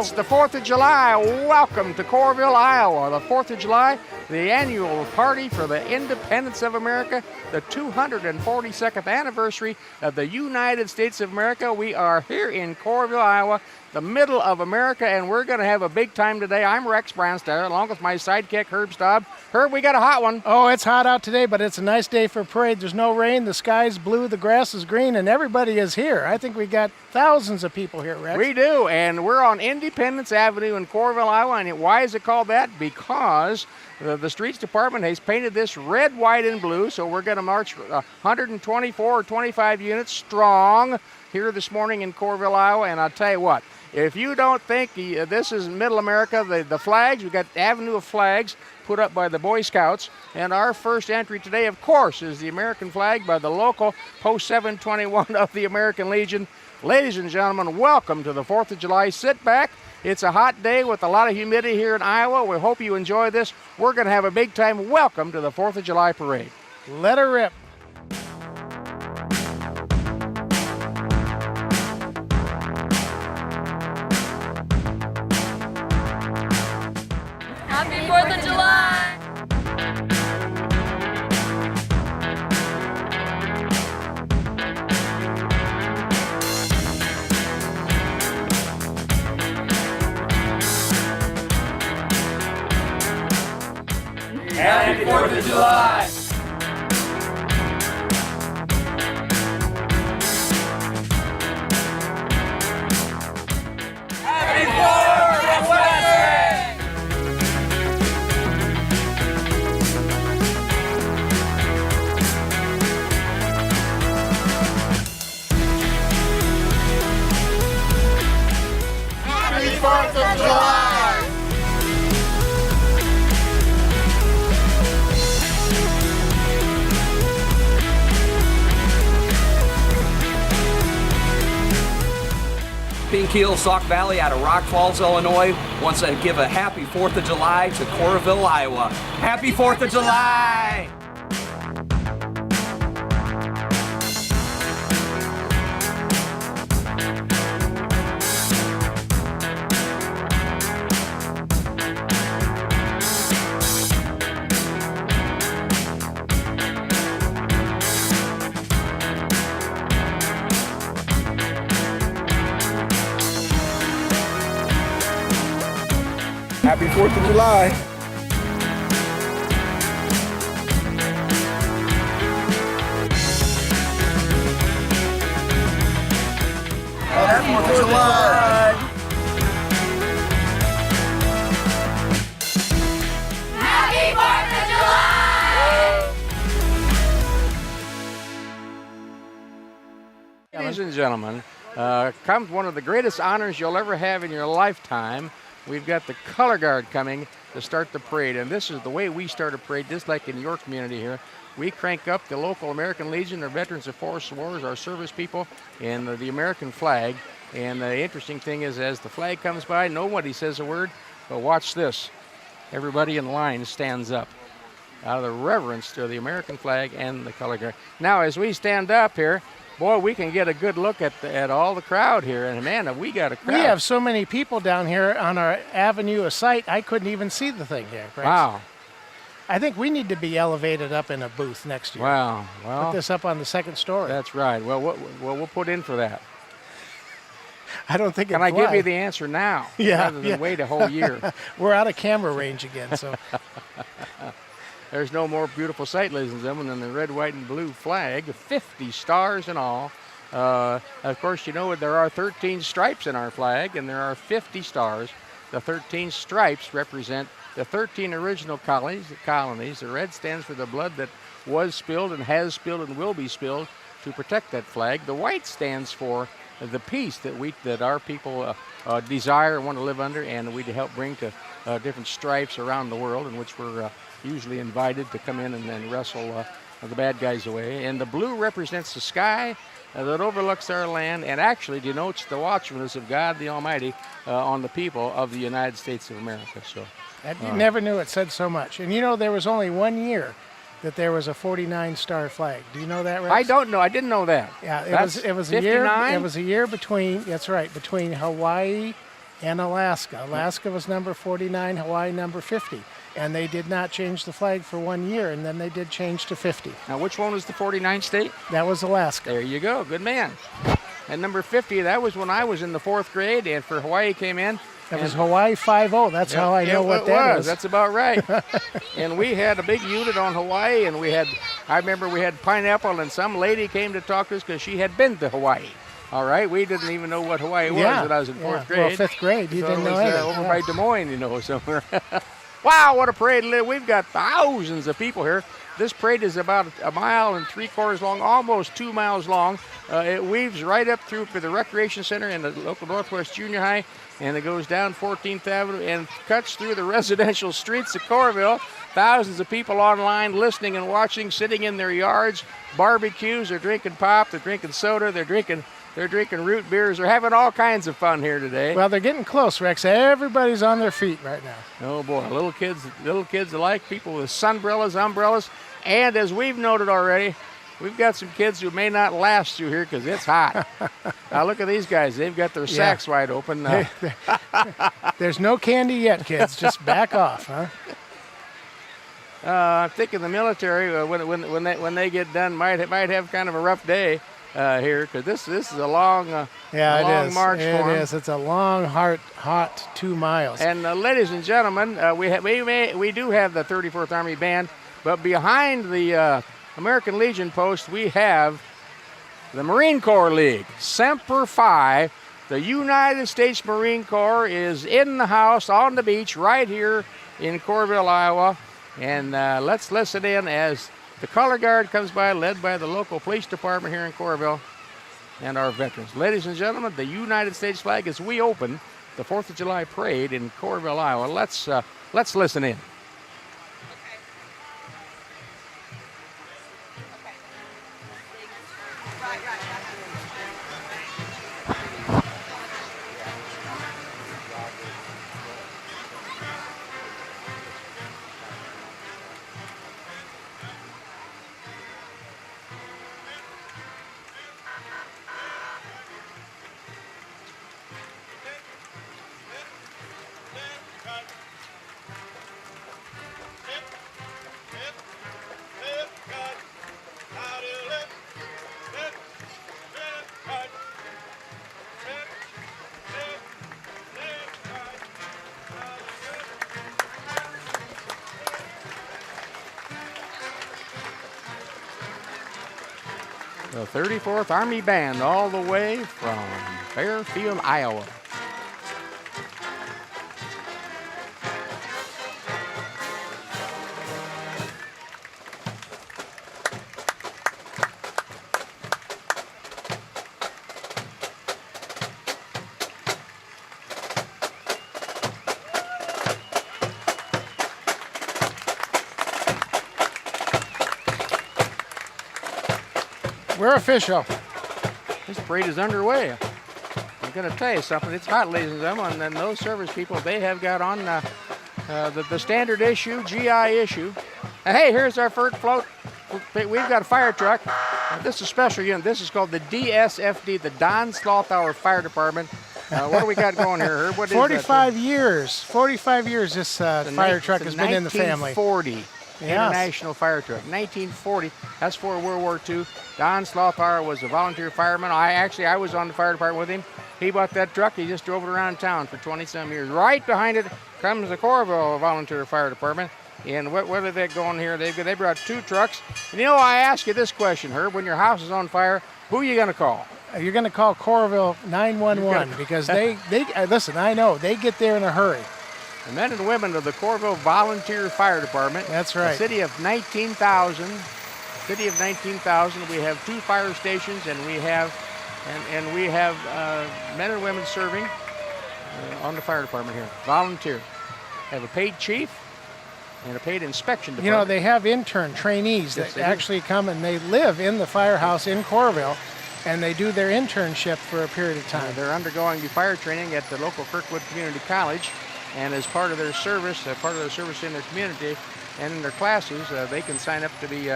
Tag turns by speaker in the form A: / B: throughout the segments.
A: It's the 4th of July. Welcome to Coralville, Iowa. The 4th of July, the annual party for the independence of America, the 242nd anniversary of the United States of America. We are here in Coralville, Iowa, the middle of America, and we're going to have a big time today. I'm Rex Brownstetter, along with my sidekick, Herb Staub. Herb, we got a hot one.
B: Oh, it's hot out today, but it's a nice day for a parade. There's no rain, the sky's blue, the grass is green, and everybody is here. I think we got thousands of people here, Rex.
A: We do, and we're on Independence Avenue in Coralville, Iowa, and why is it called that? Because the Streets Department has painted this red, white, and blue, so we're going to march 124 or 25 units strong here this morning in Coralville, Iowa, and I'll tell you what, if you don't think this is Middle America, the flags, we've got the Avenue of Flags put up by the Boy Scouts, and our first entry today, of course, is the American flag by the local Post 721 of the American Legion. Ladies and gentlemen, welcome to the 4th of July. Sit back. It's a hot day with a lot of humidity here in Iowa. We hope you enjoy this. We're going to have a big time. Welcome to the 4th of July parade.
B: Let her rip.
C: Happy 4th of July!
D: Happy 4th of July! Happy 4th of July! Happy 4th of July!
E: Pink Hill, Sauk Valley out of Rock Falls, Illinois wants to give a happy 4th of July to Coralville, Iowa. Happy 4th of July!
D: Happy 4th of July. Happy 4th of July.
C: Happy 4th of July!
A: Ladies and gentlemen, comes one of the greatest honors you'll ever have in your lifetime. We've got the color guard coming to start the parade, and this is the way we start a parade, just like in your community here. We crank up the local American Legion, our Veterans of Forest Wars, our service people, and the American flag. And the interesting thing is, as the flag comes by, nobody says a word, but watch this. Everybody in line stands up out of the reverence to the American flag and the color guard. Now, as we stand up here, boy, we can get a good look at all the crowd here, and man, have we got a crowd.
B: We have so many people down here on our avenue of sight, I couldn't even see the thing here, Rex.
A: Wow.
B: I think we need to be elevated up in a booth next year.
A: Wow.
B: Put
A: Well,
B: this up on the second story.
A: that's right. Well, we'll put in for that.
B: I don't think
A: Can I give you the answer now
B: Yeah,
A: rather than
B: yeah.
A: wait a whole year?
B: We're out of camera range again, so
A: There's no more beautiful sight, ladies and gentlemen, than the red, white, and blue flag, 50 stars in all. Of course, you know there are 13 stripes in our flag, and there are 50 stars. The 13 stripes represent the 13 original colonies. The red stands for the blood that was spilled and has spilled and will be spilled to protect that flag. The white stands for the peace that our people desire and want to live under, and we to help bring to different stripes around the world, in which we're usually invited to come in and wrestle the bad guys away. And the blue represents the sky that overlooks our land and actually denotes the watchfulness of God the Almighty on the people of the United States of America. So
B: you never knew it said so much. And you know, there was only 1 year that there was a 49-star flag. Do you know that, Rex?
A: I don't know. I didn't know that.
B: Yeah, it
A: That's
B: was
A: 59?
B: a year. It was a year between. That's right, between Hawaii and Alaska. Alaska was number 49, Hawaii number 50. And they did not change the flag for 1 year, and then they did change to 50.
A: Now, which one was the 49th state?
B: That was Alaska.
A: There you go. Good man. And number 50, that was when I was in the 4th grade, and for Hawaii came in.
B: That was Hawaii 5-0. That's how I know what that is.
A: That's about right. And we had a big unit on Hawaii, and I remember we had pineapple, and some lady came to talk to us because she had been to Hawaii. All right, we didn't even know what Hawaii was when I was in 4th grade.
B: Well, 5th grade, you didn't know anything.
A: Over by Des Moines, somewhere. Wow, what a parade. We've got thousands of people here. This parade is about 1 3/4 miles long, almost 2 miles long. It weaves right up through the recreation center and the local Northwest Junior High, and it goes down 14th Avenue and cuts through the residential streets of Coralville. Thousands of people online listening and watching, sitting in their yards, barbecues, they're drinking pop, they're drinking soda, they're drinking root beers. They're having all kinds of fun here today.
B: Well, they're getting close, Rex. Everybody's on their feet right now.
A: Oh boy, little kids alike, people with sunbrellas, umbrellas, and as we've noted already, we've got some kids who may not last through here because it's hot. Now look at these guys; they've got their sacks wide open.
B: There's no candy yet, kids. Just back off, huh?
A: I'm thinking the military, when they get done, might have kind of a rough day. Here, because this is a long, long march for them.
B: It is. It's a long, hot 2 miles.
A: And ladies and gentlemen, we do have the 34th Army Band, but behind the American Legion post, we have the Marine Corps League, Semper Fi. The United States Marine Corps is in the house on the beach right here in Coralville, Iowa, and let's listen in as the color guard comes by, led by the local police department here in Coralville and our veterans. Ladies and gentlemen, the United States flag as we open the 4th of July parade in Coralville, Iowa. Let's listen in. The 34th Army Band all the way from Fairfield, Iowa.
B: We're official.
A: This parade is underway. I'm going to tell you something. It's hot, ladies and gentlemen, and those service people, they have got on the standard issue, GI issue. Hey, here's our first float. We've got a fire truck. This is a special unit. This is called the DSFD, the Don Slothauer Fire Department. What do we got going here, Herb? What is
B: 45 years. 45 years this fire truck has been in the family.
A: 1940 International Fire Truck. 1940. That's for World War II. Don Slothauer was a volunteer fireman. I was on the fire department with him. He bought that truck. He just drove it around town for 20-some years. Right behind it comes the Coralville Volunteer Fire Department. And what are they going here? They brought 2 trucks. And I ask you this question, Herb. When your house is on fire, who are you going to call?
B: You're going to call Coralville 911 because they listen, I know, they get there in a hurry.
A: The men and women of the Coralville Volunteer Fire Department.
B: That's right.
A: A city of 19,000. We have 2 fire stations, and we have men and women serving on the fire department here. Volunteer. Have a paid chief and a paid inspection department.
B: They have intern trainees that actually come and they live in the firehouse in Coralville, and they do their internship for a period of time.
A: They're undergoing the fire training at the local Kirkwood Community College, and as part of their service in their community and in their classes, they can sign up to be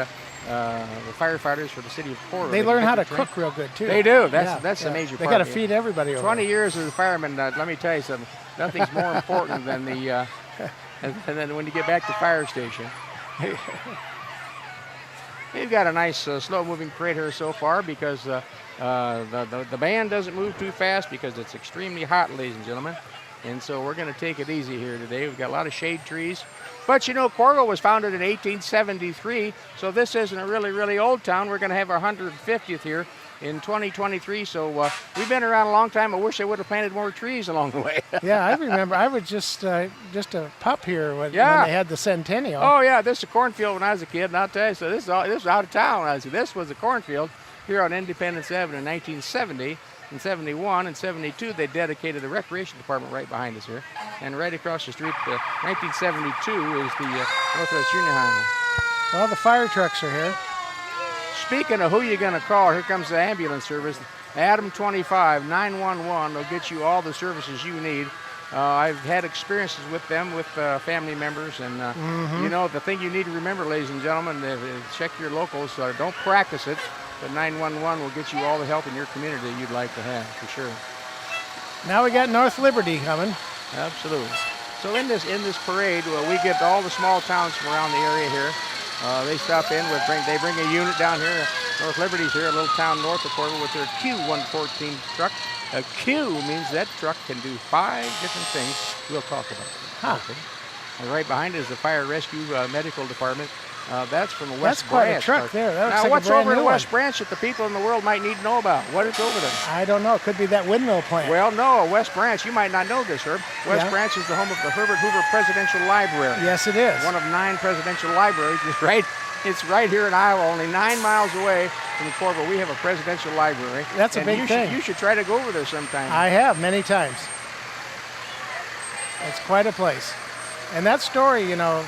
A: the firefighters for the city of Coralville.
B: They learn how to
A: get trained.
B: cook real good too.
A: They do. That's
B: Yeah.
A: the major
B: They
A: part.
B: got to feed everybody over
A: 20
B: there.
A: years as a fireman, let me tell you something. Nothing's more important than the and then when you get back to fire station. We've got a nice slow-moving parade here so far because the band doesn't move too fast because it's extremely hot, ladies and gentlemen. And so we're going to take it easy here today. We've got a lot of shade trees. But, you know, Coralville was founded in 1873, so this isn't a really, really old town. We're going to have our 150th here in 2023, so we've been around a long time. I wish they would have planted more trees along the way.
B: Yeah, I remember. I was just a pup here when they had the centennial.
A: Oh, yeah, this is a cornfield when I was a kid, and I'll tell you, so this was out of town. This was a cornfield here on Independence Avenue in 1970. In 71 and 72, they dedicated the recreation department right behind us here. And right across the street, 1972 is the Northwest Junior High.
B: Well, the fire trucks are here.
A: Speaking of who you're going to call, here comes the ambulance service. Adam 25 911 will get you all the services you need. I've had experiences with them, with family members, and you know, the thing you need to remember, ladies and gentlemen, check your locals. Don't practice it, but 911 will get you all the help in your community you'd like to have, for sure.
B: Now we got North Liberty coming.
A: Absolutely. So in this parade, we get all the small towns from around the area here. They stop in they bring a unit down here. North Liberty's here, a little town north of Coralville, with their Q114 truck. A Q means that truck can do 5 different things. We'll talk about it.
B: Huh.
A: Okay. And right behind is the fire rescue medical department. That's from the West
B: That's quite
A: Branch.
B: a truck there. That looks
A: Now,
B: like
A: what's
B: a brand
A: over the
B: new
A: West
B: one.
A: Branch that the people in the world might need to know about? What is over there?
B: I don't know. It could be that windmill plant.
A: Well, no, West Branch, you might not know this, Herb. West
B: Yeah.
A: Branch is the home of the Herbert Hoover Presidential Library.
B: Yes, it is.
A: One of 9 presidential libraries. It's right here in Iowa, only 9 miles away from Coralville. We have a presidential library.
B: That's a big thing.
A: You should try to go over there sometime.
B: I have many times. It's quite a place. And that story, you know,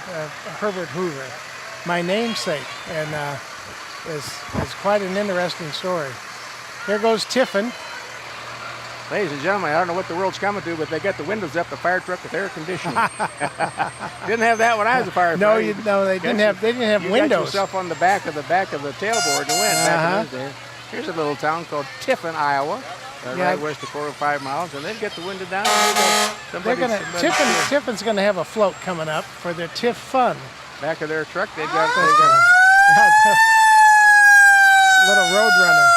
B: Herbert Hoover, my namesake, and is quite an interesting story. Here goes Tiffin.
A: Ladies and gentlemen, I don't know what the world's coming to, but they got the windows up, the fire truck with air conditioning. Didn't have that when I was a firefighter.
B: No, they didn't have
A: You
B: windows.
A: got yourself on the back of the tailboard and went back in those days. Here's a little town called Tiffin, Iowa, right west of Coralville, 5 miles, and they've got the window down.
B: Tiffin's going to have a float coming up for their Tiff Fun.
A: Back of their truck, they've got
B: little road runner.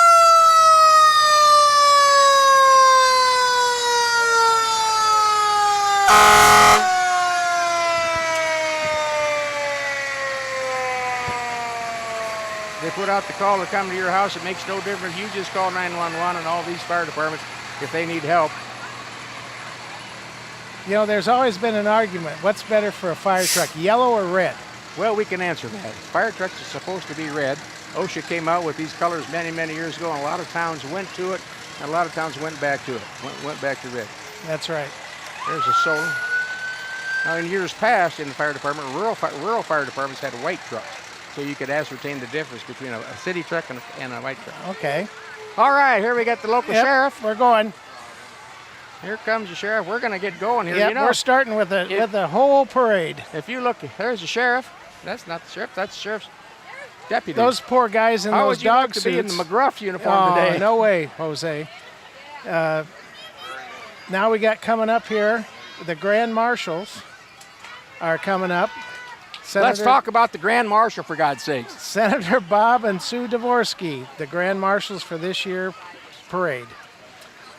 A: They put out the call to come to your house. It makes no difference. You just call 911 and all these fire departments if they need help.
B: You know, there's always been an argument. What's better for a fire truck, yellow or red?
A: Well, we can answer that. Fire trucks are supposed to be red. OSHA came out with these colors many, many years ago, and a lot of towns went to it, and a lot of towns went back to it, went back to red.
B: That's right.
A: There's a solar. Now, in years past, in the fire department, rural fire departments had white trucks, so you could ascertain the difference between a city truck and a white truck.
B: Okay.
A: All right, here we got the local sheriff.
B: We're going.
A: Here comes the sheriff. We're going to get going here.
B: Yep,
A: You know,
B: we're starting with the whole parade.
A: if you look, there's the sheriff. That's not the sheriff. That's the sheriff's deputy.
B: Those poor guys in
A: How
B: those
A: would you like
B: dog
A: to
B: suits.
A: be in the McGruff uniform today?
B: No way, Jose. Now we got coming up here, the Grand Marshals are coming up.
A: Let's talk about the Grand Marshal, for God's sakes.
B: Senator Bob and Sue Dvorsky, the Grand Marshals for this year's parade.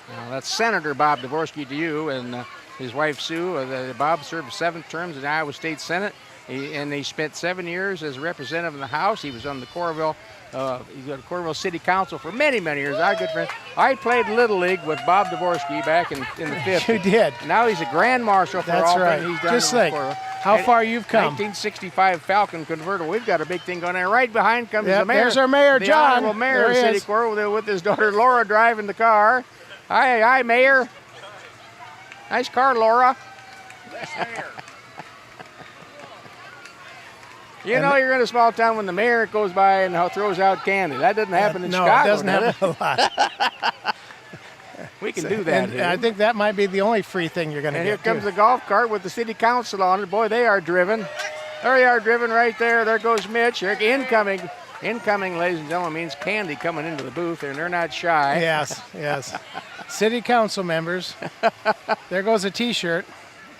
A: Now, that's Senator Bob Dvorsky to you, and his wife Sue. Bob served 7 terms in the Iowa State Senate, and he spent 7 years as a representative in the House. He was on the Coralville. He's on the Coralville City Council for many, many years. Our good friend. I played Little League with Bob Dvorsky back in the 50s.
B: You did.
A: Now he's a Grand Marshal for
B: That's
A: all
B: right.
A: things he's done.
B: Just
A: in
B: think
A: Coralville.
B: how far you've come.
A: 1965 Falcon convertible. We've got a big thing going there. Right behind comes
B: Yep,
A: the mayor.
B: there's our mayor,
A: the
B: John.
A: Honorable Mayor
B: There
A: of
B: he
A: City
B: is.
A: Coralville with his daughter Laura driving the car. Hi, Mayor. Nice car, Laura. You know, you're in a small town when the mayor goes by and throws out candy. That doesn't happen in Chicago.
B: No, it doesn't
A: does
B: happen a lot.
A: We can do that
B: And
A: here.
B: I think that might be the only free thing you're going to
A: And
B: get.
A: here comes
B: too.
A: the golf cart with the city council on it. Boy, they are driven. There they are driven right there. There goes Mitch. Incoming Incoming, ladies and gentlemen, means candy coming into the booth, and they're not shy.
B: Yes, yes. City council members. There goes a T-shirt.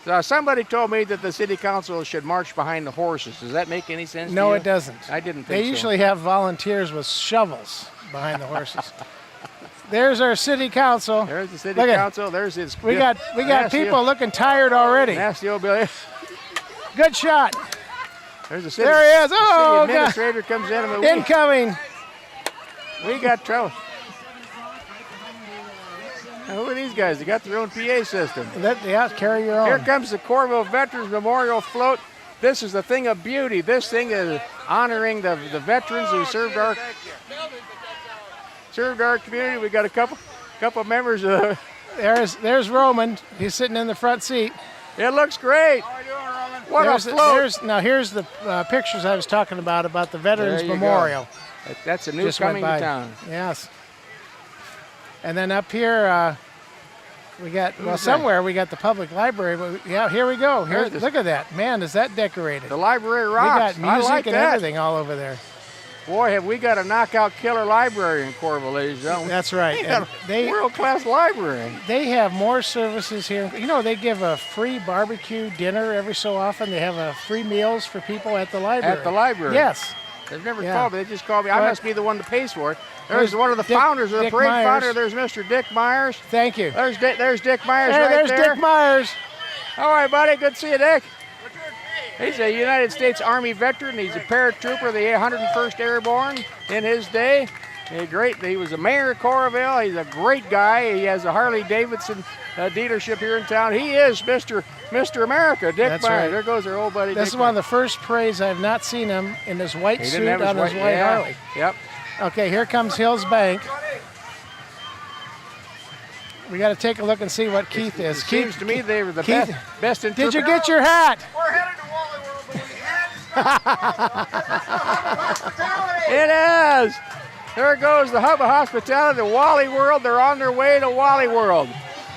A: So somebody told me that the city council should march behind the horses. Does that make any sense
B: No,
A: to you?
B: it doesn't.
A: I didn't think
B: They
A: so.
B: usually have volunteers with shovels behind the horses. There's our city council.
A: There's the city
B: Look at-
A: council. There's his.
B: We got
A: nasty
B: people looking tired already.
A: Nasty old Billy.
B: Good shot.
A: There's the city.
B: There he is.
A: the
B: Oh,
A: city
B: God.
A: administrator comes in and
B: Incoming.
A: we got trouble. Now, who are these guys? They got their own PA system.
B: Yeah, carry your own.
A: Here comes the Coralville Veterans Memorial Float. This is a thing of beauty. This thing is honoring the veterans who served our community. We got a couple members of.
B: There's Roman. He's sitting in the front seat.
A: It looks great. What a float!
B: Now here's the pictures I was talking about the Veterans
A: There you
B: Memorial.
A: go. That's a new
B: Just went
A: coming to
B: by.
A: town.
B: Yes. And then up here, we got
A: Who's
B: somewhere we got the public library. But yeah, here we go. Here,
A: There's-
B: look at that, man! Is that decorated?
A: The library
B: We
A: rocks.
B: got music
A: I like
B: and
A: that.
B: everything all over there.
A: Boy, have we got a knockout killer library in Coralville, ladies and gentlemen.
B: That's right.
A: We got
B: And
A: a world-class library.
B: they have more services here. You know, they give a free barbecue dinner every so often. They have free meals for people at the library.
A: At the library?
B: Yes.
A: They've never
B: Yeah.
A: called me. They just called me. I
B: Right.
A: must be the one that pays for it.
B: There's
A: There's one of the
B: Dick-
A: founders of the
B: Dick
A: parade
B: Myers.
A: founder. There's Mr. Dick Myers.
B: Thank you.
A: There's Dick Myers
B: Hey,
A: right
B: there's
A: there.
B: Dick Myers.
A: All right, buddy. Good to see you, Dick. He's a United States Army veteran. He's a paratrooper of the 101st Airborne in his day. He was a mayor of Coralville. He's a great guy. He has a Harley Davidson dealership here in town. He is Mr. America, Dick
B: That's
A: Myers.
B: right.
A: There goes our old buddy.
B: This
A: Dick
B: is one of
A: Myers.
B: the first parades I've not seen him in his white
A: He
B: suit
A: didn't have
B: on his white
A: yeah.
B: Harley.
A: Yep.
B: Okay, here comes Hills Bank. We got to take a look and see what Keith is.
A: It seems to me they were the
B: Keith,
A: best
B: did you
A: interpreter.
B: get your hat?
D: We're headed to Wally World, but we had to stop.
A: It is. There goes the Hub of Hospitality, the Wally World. They're on their way to Wally World.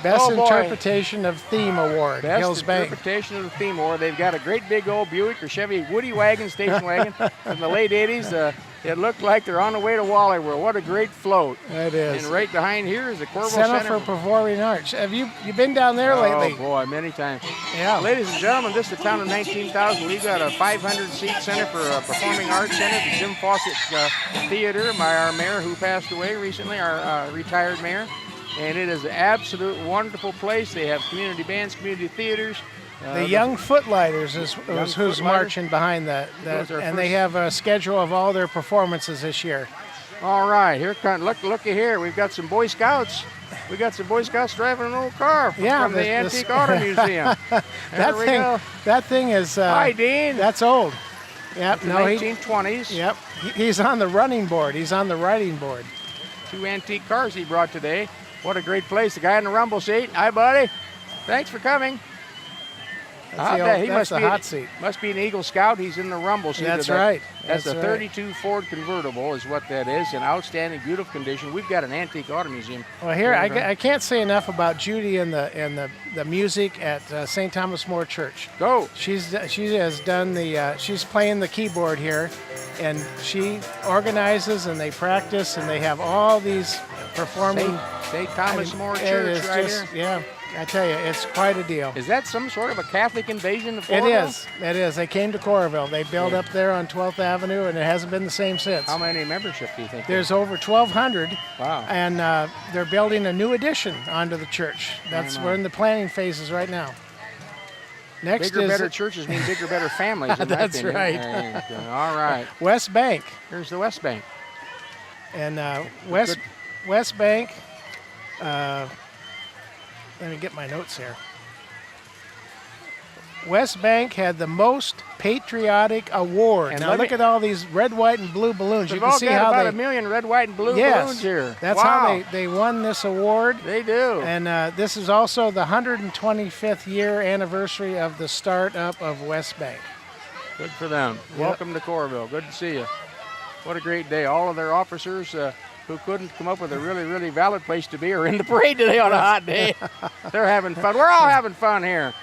B: Best
A: Oh, boy.
B: interpretation of theme award,
A: Best
B: Hills Bank.
A: interpretation of the theme award. They've got a great big old Buick or Chevy Woody wagon, station wagon from the late 80s. It looked like they're on the way to Wally World. What a great float.
B: It is.
A: And right behind here is the Coralville
B: Center
A: Center.
B: for Performing Arts. Have you been down there lately?
A: Oh, boy, many times.
B: Yeah.
A: Ladies and gentlemen, this is the town of 19,000. We've got a 500-seat center for a performing arts center, the Jim Fawcett Theater by our mayor who passed away recently, our retired mayor. And it is an absolute wonderful place. They have community bands, community theaters.
B: The Young Footlighters is who's
A: Footlighters?
B: marching behind that,
A: Those are
B: and they
A: first-
B: have a schedule of all their performances this year.
A: All right, here come. Looky here. We've got some Boy Scouts. We got some Boy Scouts driving an old car from the Antique Auto Museum.
B: That thing is.
A: Hi, Dean.
B: That's old. Yep.
A: The
B: No,
A: 1920s.
B: Yep. He's on the running board. He's on the riding board.
A: Two antique cars he brought today. What a great place. The guy in the rumble seat. Hi, buddy. Thanks for coming.
B: That's the hot seat.
A: Must be an Eagle Scout. He's in the rumble seat.
B: That's right.
A: That's a
B: right.
A: 32 Ford convertible is what that is. In outstanding, beautiful condition. We've got an antique auto museum.
B: Well, here I can't say enough about Judy and the music at St. Thomas More Church.
A: Go.
B: She has done she's playing the keyboard here, and she organizes and they practice and they have all these performing.
A: St. Thomas More
B: it
A: Church
B: is
A: right
B: just,
A: here.
B: yeah, I tell you, it's quite a deal.
A: Is that some sort of a Catholic invasion of
B: It
A: Coralville?
B: is. It is. They came to Coralville. They built up there on 12th Avenue, and it hasn't been the same since.
A: How many membership do you think?
B: There's over 1,200.
A: Wow.
B: And they're building a new addition onto the church. We're in the planning phases right now. Next
A: Bigger,
B: is
A: better churches mean bigger, better families. In my
B: That's
A: opinion.
B: right.
A: There you go. All right.
B: West Bank.
A: Here's the West Bank.
B: And West Bank. Let me get my notes here. West Bank had the most patriotic award.
A: And
B: Now look at all these red, white, and blue balloons.
A: We've
B: You can
A: all
B: see
A: got
B: how
A: about
B: they.
A: a million red, white, and blue balloons here.
B: That's
A: wow.
B: how they won this award.
A: They do.
B: And this is also the 125th year anniversary of the start up of West Bank.
A: Good for them.
B: Yep.
A: Welcome to Coralville. Good to see you. What a great day. All of their officers who couldn't come up with a really, really valid place to be are in the parade today on a hot day. They're having fun. We're all having fun here.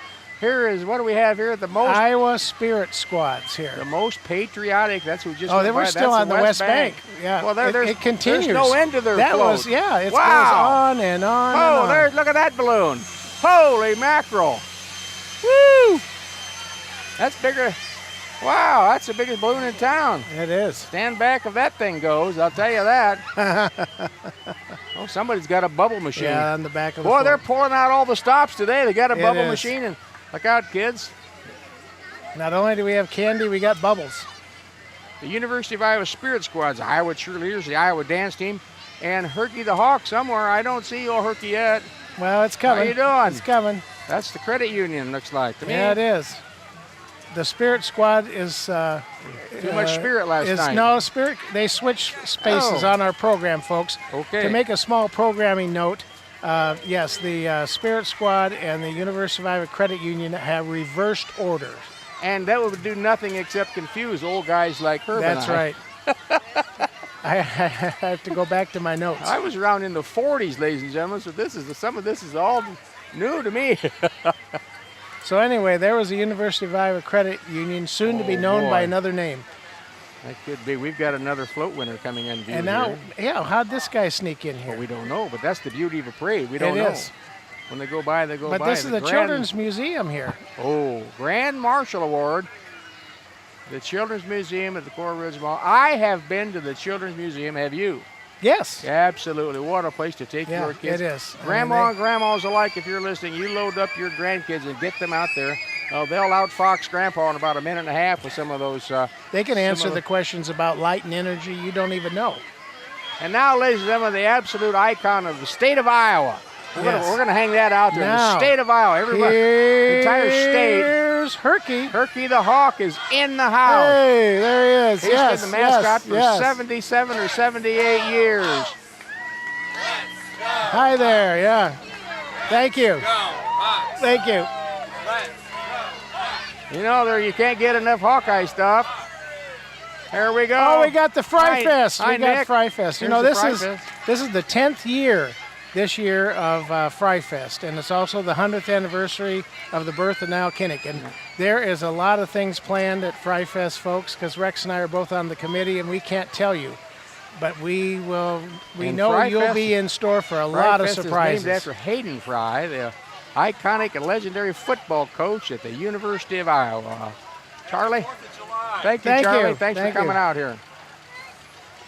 A: Here is, what do we have here? The most
B: Iowa Spirit Squads here.
A: The most patriotic. That's what we just.
B: Oh, they
A: went
B: were
A: by.
B: still
A: That's
B: on the West Bank. Yeah.
A: Well,
B: it continues.
A: There's no end to their
B: That
A: float.
B: was, yeah. It
A: Wow.
B: goes on and on.
A: Oh,
B: and on.
A: there's, look at that balloon. Holy mackerel. Woo! That's bigger. Wow, that's the biggest balloon in town.
B: It is.
A: Stand back if that thing goes, I'll tell you that. Oh, somebody's got a bubble machine.
B: Yeah, on the back of the
A: Boy, they're
B: float.
A: pouring out all the stops today. They got a
B: It
A: bubble
B: is.
A: machine, and look out, kids.
B: Not only do we have candy, we got bubbles.
A: The University of Iowa Spirit Squads, Iowa cheerleaders, the Iowa dance team, and Herky the Hawk somewhere. I don't see old Herky yet.
B: Well, it's coming.
A: you doing?
B: It's coming.
A: That's the credit union, looks like to me.
B: Yeah, it is. The Spirit Squad is
A: Too much spirit last night.
B: No, Spirit. They switched spaces
A: Oh.
B: on our program, folks.
A: Okay.
B: To make a small programming note, yes, the Spirit Squad and the University of Iowa Credit Union have reversed orders.
A: And that would do nothing except confuse old guys like Herb and
B: That's
A: I.
B: right. I have to go back to my notes.
A: I was around in the 40s, ladies and gentlemen, so some of this is all new to me.
B: So anyway, there was the University of Iowa Credit Union, soon to be known by
A: boy.
B: another name.
A: That could be. We've got another float winner coming in view
B: And now,
A: here.
B: yeah, how'd this guy sneak in here?
A: Well, we don't know, but that's the beauty of a parade. We don't
B: It
A: know.
B: is.
A: When they go by, they go
B: But
A: by.
B: this is the
A: Grand-
B: Children's Museum here.
A: Oh, Grand Marshal Award. The Children's Museum at the Coral Ridge Mall. I have been to the Children's Museum. Have you?
B: Yes.
A: Absolutely. What a place to take
B: Yeah,
A: your kids.
B: it is. I mean,
A: Grandma and grandmas alike, if you're listening, you load up your grandkids and get them out there. They'll outfox Grandpa in about a minute and a half with some of those.
B: They can answer
A: some of
B: the questions about light and energy you don't even know.
A: And now, ladies and gentlemen, the absolute icon of the state of Iowa. We're
B: Yes.
A: gonna hang that out there.
B: Now,
A: The state of Iowa. Everybody, the entire state.
B: Here's Herky.
A: Herky the Hawk is in the house.
B: Hey, there he is.
A: He's
B: yes,
A: been the mascot
B: yes,
A: for
B: yes.
A: 77 or 78 years.
B: Hi there, yeah. Thank you. Thank you.
A: You know, you can't get enough Hawkeye stuff. There we go.
B: Oh, we got the Fry
A: Hi-
B: Fest.
A: hi,
B: We got
A: Nick.
B: Fry Fest. You
A: Here's
B: know,
A: the
B: this
A: Fry
B: is
A: Fest.
B: this is the 10th year this year of Fry Fest, and it's also the 100th anniversary of the birth of Niall Kinnick. And there is a lot of things planned at Fry Fest, folks, because Rex and I are both on the committee, and we can't tell you. But we will. We
A: And
B: know
A: Fry
B: you'll
A: Fest-
B: be in store for a
A: Fry
B: lot of
A: Fest
B: surprises.
A: is named after Hayden Fry, the iconic and legendary football coach at the University of Iowa. Charlie, thank you,
B: Thank
A: Charlie.
B: you.
A: Thanks
B: Thank
A: for coming
B: you.
A: out here.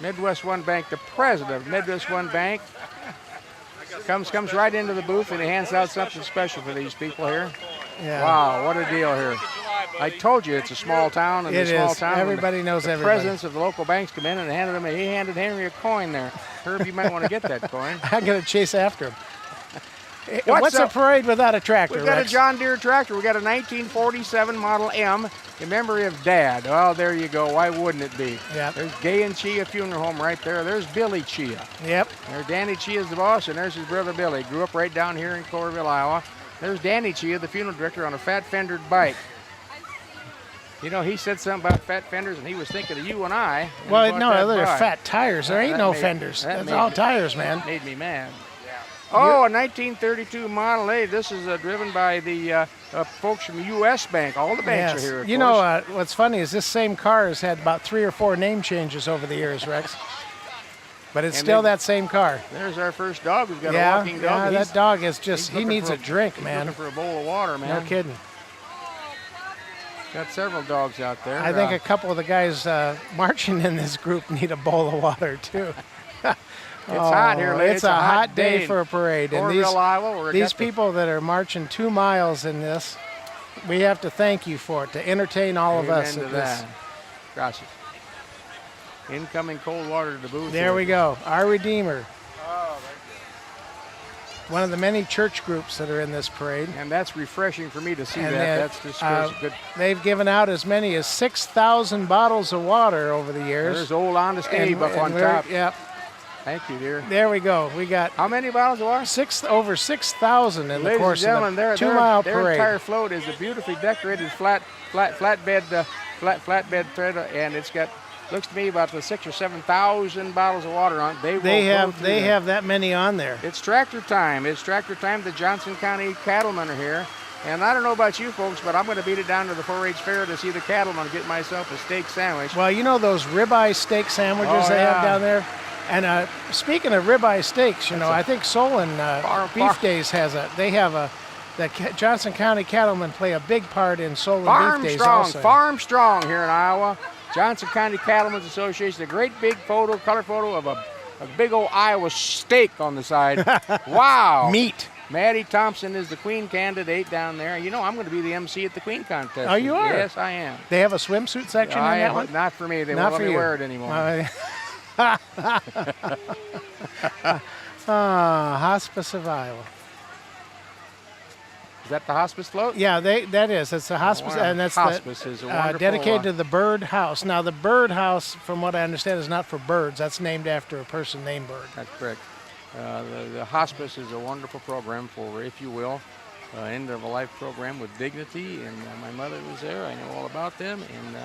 A: Midwest One Bank, the president of Midwest One Bank, comes right into the booth and he hands out something special for these people here.
B: Yeah.
A: Wow, what a deal here. I told you it's a small town, and
B: It
A: a small
B: is.
A: town. when
B: Everybody knows
A: the
B: everybody.
A: presidents of the local banks come in and he handed Henry a coin there. Herb, you might want to get that coin.
B: I'm going to chase after him.
A: What's
B: a
A: up?
B: parade without a tractor,
A: We've got
B: Rex?
A: a John Deere tractor. We've got a 1947 Model M in memory of Dad. Well, there you go. Why wouldn't it be?
B: Yep.
A: There's Gay and Chia Funeral Home right there. There's Billy Chia.
B: Yep.
A: There's Danny Chia's the boss, and there's his brother Billy. Grew up right down here in Coralville, Iowa. There's Danny Chia, the funeral director, on a fat fendered bike. You know, he said something about fat fenders, and he was thinking of you and I. when he
B: Well,
A: bought
B: no,
A: that
B: they're
A: bike.
B: fat tires. There ain't
A: That
B: no
A: made-
B: fenders.
A: that
B: That's
A: made
B: all
A: me-
B: tires, man.
A: Made me mad. Oh, a 1932 Model A. This is driven by the folks from U.S. Bank. All the banks
B: Yes.
A: are here, of
B: You
A: course.
B: know, what's funny is this same car has had about 3 or 4 name changes over the years, Rex. But it's
A: And
B: still
A: they-
B: that same car.
A: There's our first dog. We've got
B: Yeah,
A: a walking dog.
B: that dog is
A: he's
B: just, he
A: looking
B: needs
A: for
B: a drink,
A: he's
B: man.
A: looking for a bowl of water, man.
B: No kidding.
A: Got several dogs out there.
B: I think a couple of the guys marching in this group need a bowl of water, too.
A: it's hot here, ladies.
B: It's a hot day for a parade. And
A: Coralville, Iowa.
B: these people that are marching 2 miles in this, we have to thank you for it, to entertain all of us
A: Amen
B: at
A: to
B: this.
A: that. Gracias. Incoming cold water to the booth.
B: There
A: here.
B: we go, our Redeemer. One of the many church groups that are in this parade.
A: And that's refreshing for me to see
B: And
A: that.
B: then,
A: That's just good.
B: They've given out as many as 6,000 bottles of water over the years.
A: There's old Honest Abe up on
B: we're-
A: top.
B: Yep,
A: Thank you, dear.
B: there we go. We got
A: How many bottles of water?
B: over 6,000 in the
A: Ladies
B: course
A: and gentlemen,
B: of
A: their,
B: the 2 mile
A: their
B: parade.
A: entire float is a beautifully decorated flatbed thread, and it's got, looks to me, about the 6,000 or 7,000 bottles of water on it. They
B: They have that many on there.
A: It's tractor time. It's tractor time. The Johnson County cattlemen are here. And I don't know about you folks, but I'm going to beat it down to the 4-H fair to see the cattlemen get myself a steak sandwich.
B: Well, you know those ribeye steak sandwiches
A: Oh,
B: they have
A: yeah.
B: down there? And speaking of ribeye steaks, I think Solon Beef Days has Johnson County cattlemen play a big part in Solon Beef Days also.
A: Farm Strong here in Iowa. Johnson County Cattlemen's Association, a great big color photo of a big old Iowa steak on the side. Wow.
B: Meat.
A: Maddie Thompson is the queen candidate down there. I'm going to be the MC at the queen contest.
B: Oh, you are?
A: Yes, I am.
B: They have a swimsuit section in that one?
A: Not for me. They
B: Not
A: won't let
B: for
A: me
B: you.
A: wear it anymore.
B: Hospice of Iowa.
A: Is that the hospice float?
B: Yeah, that is. It's a hospice,
A: Wow.
B: and that's
A: Hospice is a wonderful,
B: dedicated to the bird house. Now, the bird house, from what I understand, is not for birds. That's named after a person named Bird.
A: That's correct. The hospice is a wonderful program for, if you will, end of a life program with dignity. And my mother was there. I know all about them, and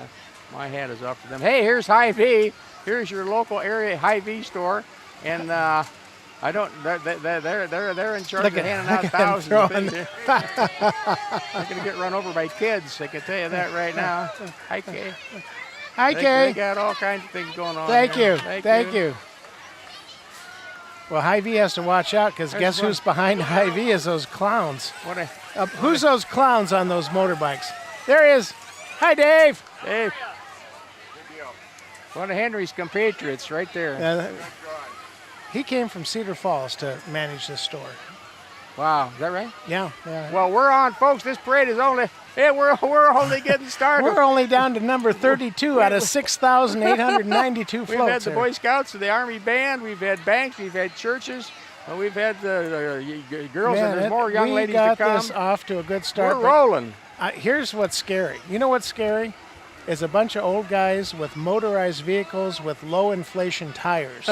A: my hat is off to them. Hey, here's Hy-Vee. Here's your local area Hy-Vee store, and I don't. They're in charge of handing out thousands of things. They're going to get run over by kids. I can tell you that right now. Hi, Kay.
B: Hi,
A: They
B: Kay.
A: got all kinds of things going on.
B: Thank
A: here.
B: you. Thank you. Well, Hy-Vee has to watch out because guess who's behind Hy-Vee is those clowns. Who's those clowns on those motorbikes? There he is. Hi, Dave.
A: Dave. One of Henry's compatriots right there.
B: He came from Cedar Falls to manage this store.
A: Wow, is that right?
B: Yeah.
A: Well, we're on, folks. This parade is only, we're only getting started.
B: We're only down to number 32 out of 6,892 floats.
A: We've had the
B: here.
A: Boy Scouts and the Army Band. We've had banks. We've had churches. We've had the girls, and there's more young ladies to come.
B: We got this off to a good start.
A: We're rolling.
B: Here's what's scary. You know what's scary? Is a bunch of old guys with motorized vehicles with low inflation tires.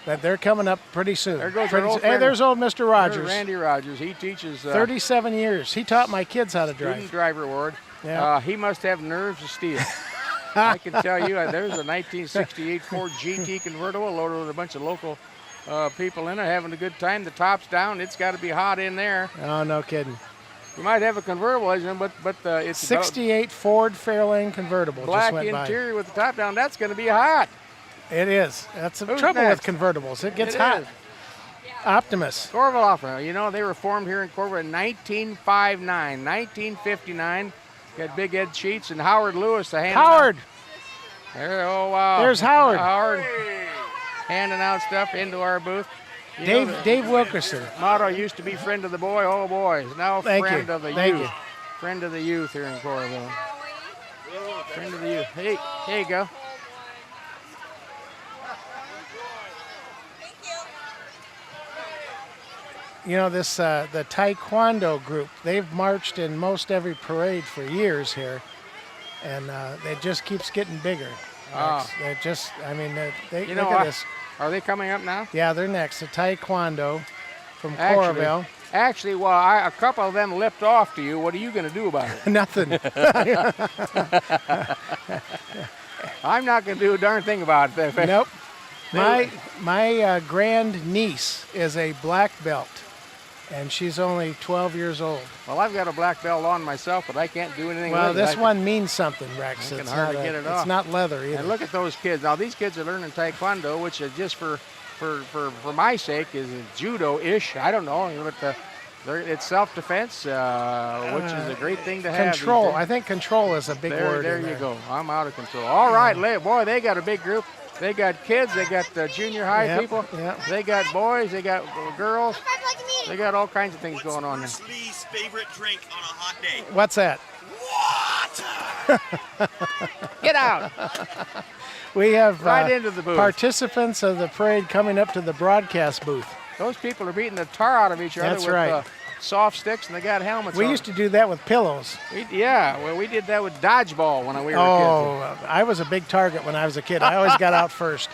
B: That they're coming up pretty soon.
A: There goes our old
B: Hey,
A: friend.
B: there's old Mr. Rogers.
A: There's Randy Rogers. He teaches
B: 37 years. He taught my kids how to drive.
A: Student Driver Award.
B: Yeah.
A: He must have nerves of steel. I can tell you, there's a 1968 Ford GT convertible loaded with a bunch of local people in it, having a good time. The top's down. It's got to be hot in there.
B: Oh, no kidding.
A: You might have a convertible, but it's
B: 68 Ford Fairlane convertible.
A: black
B: just went by.
A: interior with the top down. That's going to be hot.
B: It is. That's the
A: Who's
B: trouble
A: next?
B: with convertibles. It gets
A: It
B: hot.
A: is.
B: Optimus.
A: Coralville Opera. They were formed here in Coralville in 1959, 1959. Got Big Ed Sheets and Howard Lewis.
B: Howard.
A: There, oh, wow.
B: There's Howard.
A: Howard handing out stuff into our booth.
B: Dave Wilkerson.
A: Motto used to be friend of the boy, oh boy. He's now
B: Thank
A: friend
B: you.
A: of the
B: Thank
A: youth.
B: you.
A: Friend of the youth here in Coralville. Friend of the youth. Hey, here you go.
B: This the Taekwondo group, they've marched in most every parade for years here, and it just keeps getting bigger. They're just, they look at this.
A: Are they coming up now?
B: Yeah, they're next. The Taekwondo from Coralville.
A: Actually, a couple of them lipped off to you. What are you going to do about it?
B: Nothing.
A: I'm not going to do a darn thing about it.
B: Nope. My grand niece is a black belt, and she's only 12 years old.
A: Well, I've got a black belt on myself, but I can't do anything
B: Well,
A: with it.
B: this one means something, Rex.
A: I can
B: It's
A: hardly
B: not
A: get it off.
B: It's not leather either.
A: And look at those kids. Now, these kids are learning Taekwondo, which is just for my sake is judo-ish. I don't know. But it's self-defense, which is a great thing to have.
B: Control. I think control is a big word.
A: There you go. I'm out of control. All right, boy, they got a big group. They got kids. They got junior high people.
B: Yep.
A: They got boys. They got girls. They got all kinds of things going on there.
D: Bruce Lee's favorite drink on a hot day?
B: What's that?
A: Get out.
B: We have
A: Right into the booth.
B: participants of the parade coming up to the broadcast booth.
A: Those people are beating the tar out of each other
B: That's
A: with
B: right.
A: soft sticks, and they got helmets
B: We
A: on.
B: used to do that with pillows.
A: We did that with dodgeball when we were kids.
B: I was a big target when I was a kid. I always got out first.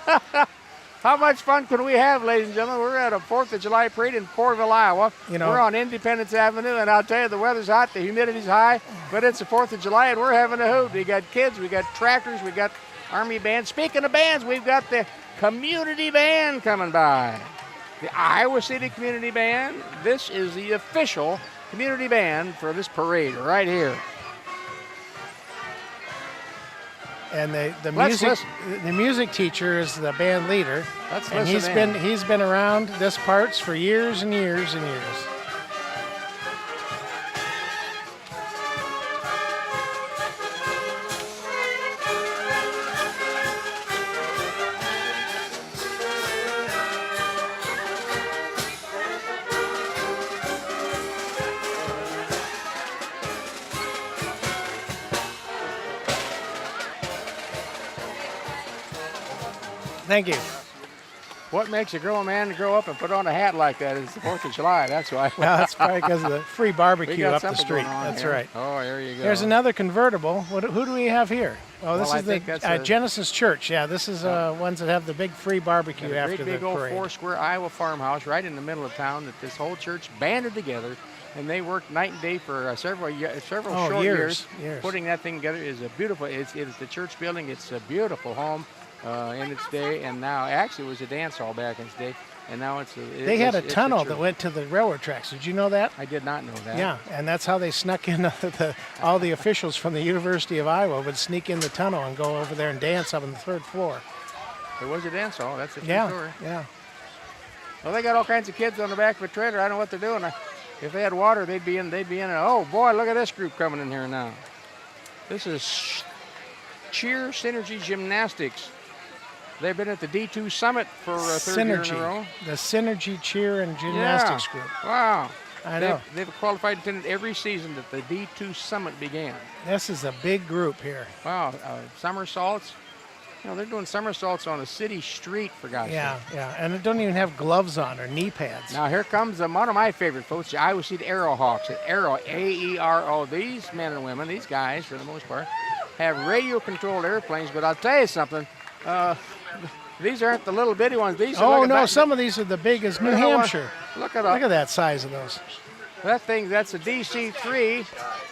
A: How much fun can we have, ladies and gentlemen? We're at a 4th of July parade in Coralville, Iowa. We're on Independence Avenue, and I'll tell you, the weather's hot, the humidity's high, but it's the 4th of July, and we're having a hoot. We got kids, we got tractors, we got Army bands. Speaking of bands, we've got the community band coming by. The Iowa City Community Band. This is the official community band for this parade right here.
B: And
A: Let's listen.
B: the music teacher is the band leader.
A: Let's
B: and
A: listen
B: he's been around this parts for years and years and years. Thank you.
A: What makes a grown man grow up and put on a hat like that is the 4th of July. That's why.
B: Well, that's probably because of the free
A: We
B: barbecue
A: got
B: up the
A: something
B: street.
A: going on
B: That's
A: here.
B: right.
A: Oh, there you go.
B: There's another convertible. Who do we have here? Oh, this
A: Well, I
B: is
A: think that's
B: the
A: a-
B: Genesis Church. Yeah, this is ones that have the big free barbecue
A: Got a
B: after
A: great
B: the
A: big old
B: parade.
A: 4-square Iowa farmhouse right in the middle of town that this whole church banded together, and they worked night and day for several
B: Oh,
A: short
B: years.
A: Putting that thing together is a beautiful. It's the church building. It's a beautiful home in its day, and now actually it was a dance hall back in its day, and now it's a.
B: They had a
A: it's
B: tunnel
A: church.
B: that went to the railroad tracks. Did you know that?
A: I did not know that.
B: Yeah, and that's how they snuck in all the officials from the University of Iowa would sneak in the tunnel and go over there and dance up on the 3rd floor.
A: It was a dance hall. That's a true
B: Yeah,
A: story.
B: yeah.
A: Well, they got all kinds of kids on the back of a trailer. I don't know what they're doing. If they had water, they'd be in. Oh boy, look at this group coming in here now. This is Cheer Synergy Gymnastics. They've been at the D2 Summit for a third year in a row.
B: The Synergy Cheer and Gymnastics Group.
A: Wow.
B: I know.
A: They've qualified attended every season that the D2 Summit began.
B: This is a big group here.
A: Wow. Somersaults. You know, they're doing somersaults on a city street, for God's sake.
B: Yeah, and they don't even have gloves on or knee pads.
A: Now here comes one of my favorite folks, the Iowa State Aerohawks. Aero, A-E-R-O. These men and women, these guys, for the most part, have radio-controlled airplanes. But I'll tell you something. These aren't the little bitty ones. These are.
B: Oh,
A: look at
B: no,
A: that.
B: some of these are the big as New
A: Look at that one.
B: Hampshire.
A: Look at
B: Look at that size of those.
A: that thing. That's a DC-3.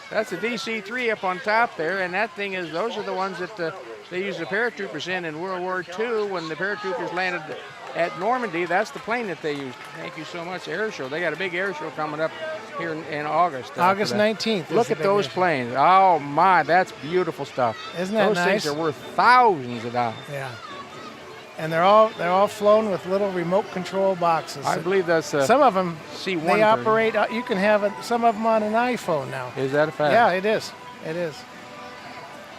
A: That's a DC-3 up on top there, and that thing is. Those are the ones that they used the paratroopers in World War II when the paratroopers landed at Normandy. That's the plane that they used. Thank you so much, air show. They got a big air show coming up here in August.
B: August 19th.
A: Look at those planes. Oh my, that's beautiful stuff.
B: Isn't that
A: those
B: nice?
A: things are worth thousands of dollars.
B: Yeah. And they're all flown with little remote control boxes.
A: I believe that's
B: some of them
A: C-130.
B: they operate. You can have some of them on an iPhone now.
A: Is that a fact?
B: Yeah, it is. It is.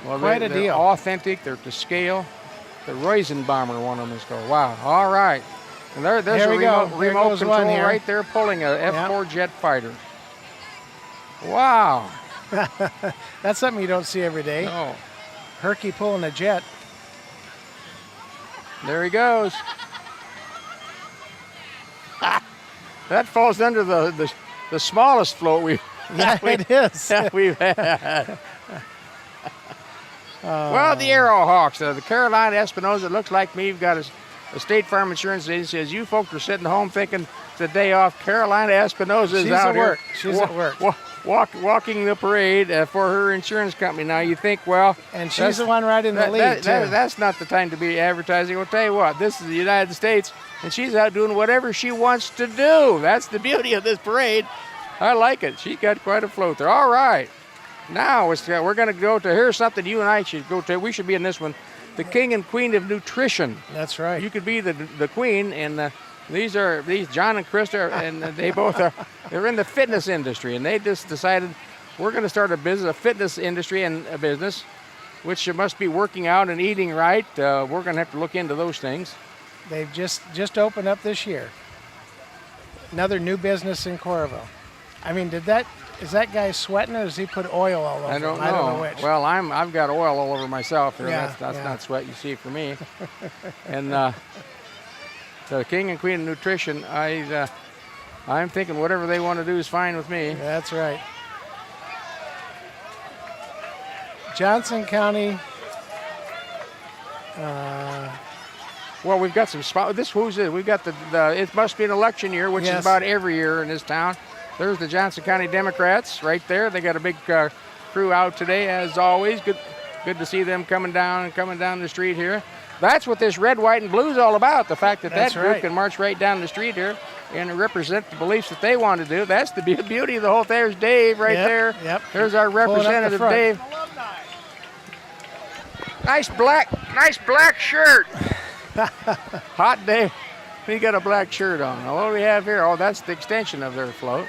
A: Well,
B: Quite
A: they're
B: a deal.
A: Authentic. They're to scale. The Reusenbomber, one of them is called. Wow. All right. And there's
B: There
A: a
B: we go.
A: remote,
B: There
A: remote
B: goes
A: control
B: one here.
A: right there pulling a F-4 jet fighter. Wow.
B: That's something you don't see every day.
A: Oh,
B: Herky pulling a jet.
A: there he goes. That falls under the smallest float we've
B: Yeah, it is.
A: we've had. Well, the Aerohawks, the Carolina Espinosa, looks like me. You've got a State Farm Insurance Agency says you folks are sitting home thinking it's a day off. Carolina Espinosa is
B: She's
A: out
B: at
A: here.
B: work. She's at work.
A: Walking the parade for her insurance company. Now you think, well,
B: And she's
A: that's-
B: the one right in the lead, too.
A: that's not the time to be advertising. I'll tell you what, this is the United States, and she's out doing whatever she wants to do. That's the beauty of this parade. I like it. She's got quite a float there. All right. Now we're going to go to, here's something you and I should go to. We should be in this one. The king and queen of nutrition.
B: That's right.
A: You could be the queen, and these John and Krista, and they both are. They're in the fitness industry, and they just decided we're going to start a fitness industry and a business, which must be working out and eating right. We're going to have to look into those things.
B: They've just opened up this year. Another new business in Coralville. I mean, is that guy sweating, or does he put oil all over
A: I don't
B: him?
A: know.
B: I don't know which.
A: Well, I've got oil all over myself. There.
B: Yeah,
A: That's
B: yeah.
A: not sweat you see for me. And the king and queen of nutrition, I'm thinking whatever they want to do is fine with me.
B: That's right. Johnson County.
A: Well, we've got some spot. Who's it? We've got the. It must be an election year, which
B: Yes.
A: is about every year in this town. There's the Johnson County Democrats right there. They got a big crew out today, as always. Good to see them coming down the street here. That's what this red, white, and blue is all about. The fact that
B: That's
A: that group
B: right.
A: can march right down the street here. and represent the beliefs that they want to do. That's the beauty of the whole thing. There's Dave right there.
B: Yep.
A: There's our
B: Pulling up the
A: representative,
B: front.
A: Dave. Nice black shirt. Hot day. He got a black shirt on. Now, what do we have here? Oh, that's the extension of their float.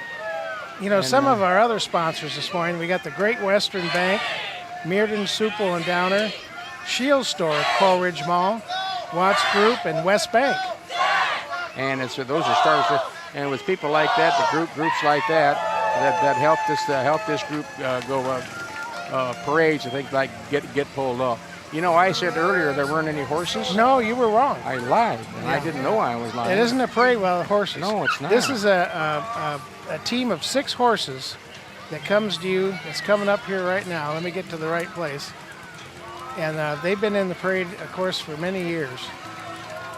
B: You know, some of our other sponsors this morning, we got the Great Western Bank, Mearden, Supple and Downer, Shield Store at Coral Ridge Mall, Watts Group, and West Bank.
A: And those are stars. And with people like that, the groups like that help this group go parades and things like get pulled off. You know, I said earlier there weren't any horses.
B: No, you were wrong.
A: I lied, and I didn't know I was lying.
B: It isn't a parade without horses.
A: No, it's not.
B: This is a team of 6 horses that comes to you. It's coming up here right now. Let me get to the right place. And they've been in the parade, of course, for many years.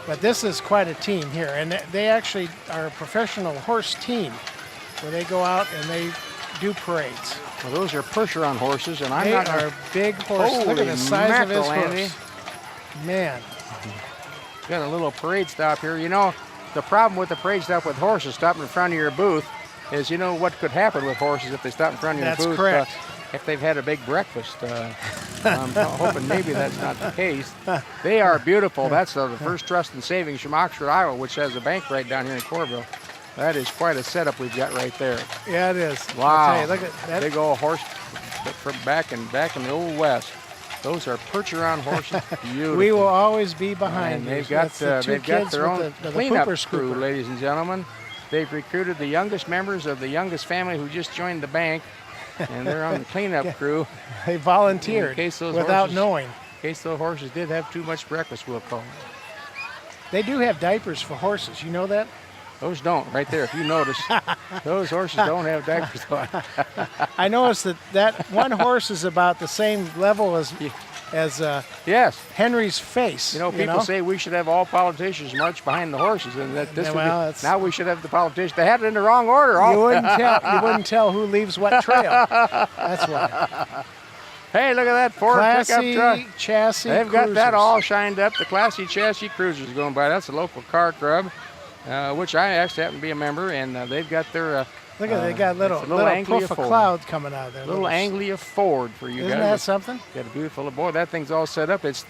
B: But this is quite a team here. And they actually are a professional horse team where they go out and they do parades.
A: Well, those are Percheron horses, and
B: They are big horses. Look at the size of his
A: mackerel, Andy.
B: horse. Man.
A: Got a little parade stop here. You know, the problem with the parade stop with horses stopping in front of your booth is, you know, what could happen with horses if they stop in front of your
B: That's
A: booth.
B: correct.
A: If they've had a big breakfast. I'm hoping maybe that's not the case. They are beautiful. That's the First Trust and Savings from Oxford, Iowa, which has a bank right down here in Coralville. That is quite a setup we've got right there.
B: Yeah, it is.
A: Wow.
B: I'll tell you, look at that.
A: Big old horse from back in the old West. Those are Percheron horses. Beautiful.
B: We will always be behind
A: And
B: you.
A: they've got
B: That's the two kids
A: their
B: with
A: own
B: the
A: cleanup
B: pooper
A: crew,
B: scooper.
A: ladies and gentlemen. They've recruited the youngest members of the youngest family who just joined the bank, and they're on the cleanup crew.
B: They volunteered
A: In case those
B: without
A: horses-
B: knowing.
A: In case those horses did have too much breakfast, we'll call them.
B: They do have diapers for horses. You know that?
A: Those don't, right there, if you notice. Those horses don't have diapers on.
B: I noticed that one horse is about the same level as
A: Yes.
B: Henry's face.
A: You know, people say we should have all politicians march behind the horses, and that this
B: Yeah,
A: would
B: well,
A: be,
B: it's-
A: now we should have the politicians. They had it in the wrong order.
B: You wouldn't tell who leaves what trail. That's why.
A: Hey, look at that Ford pickup
B: Classy
A: truck.
B: chassis.
A: They've got that
B: cruisers.
A: all shined up. The Classy Chassis Cruisers going by. That's a local car club, which I actually happen to be a member, and they've got their
B: Look at they got little
A: Anglia
B: puff of
A: Ford.
B: cloud coming out of there.
A: Little Anglia Ford for you
B: Isn't
A: guys.
B: that something?
A: Got a beautiful boy. That thing's all set up. It's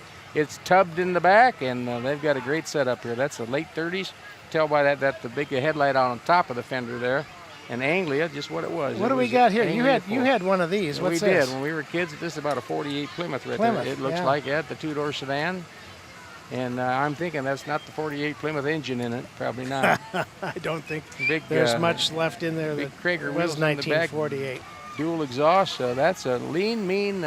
A: tubbed in the back, and they've got a great setup here. That's the late 30s. Tell by that the big headlight on top of the fender there. And Anglia, just what it was.
B: What
A: It
B: do we
A: was
B: got here?
A: Anglia
B: You
A: Ford.
B: had one of these. What's
A: we
B: this?
A: did when we were kids. This is about a 48 Plymouth right
B: Plymouth,
A: there. It looks
B: yeah.
A: like it, the two-door sedan. And I'm thinking that's not the 48 Plymouth engine in it. Probably not.
B: I don't think
A: Big,
B: there's much left in there
A: big
B: that
A: Krager wheels
B: was
A: in the back.
B: 1948.
A: Dual exhaust. That's a lean, mean,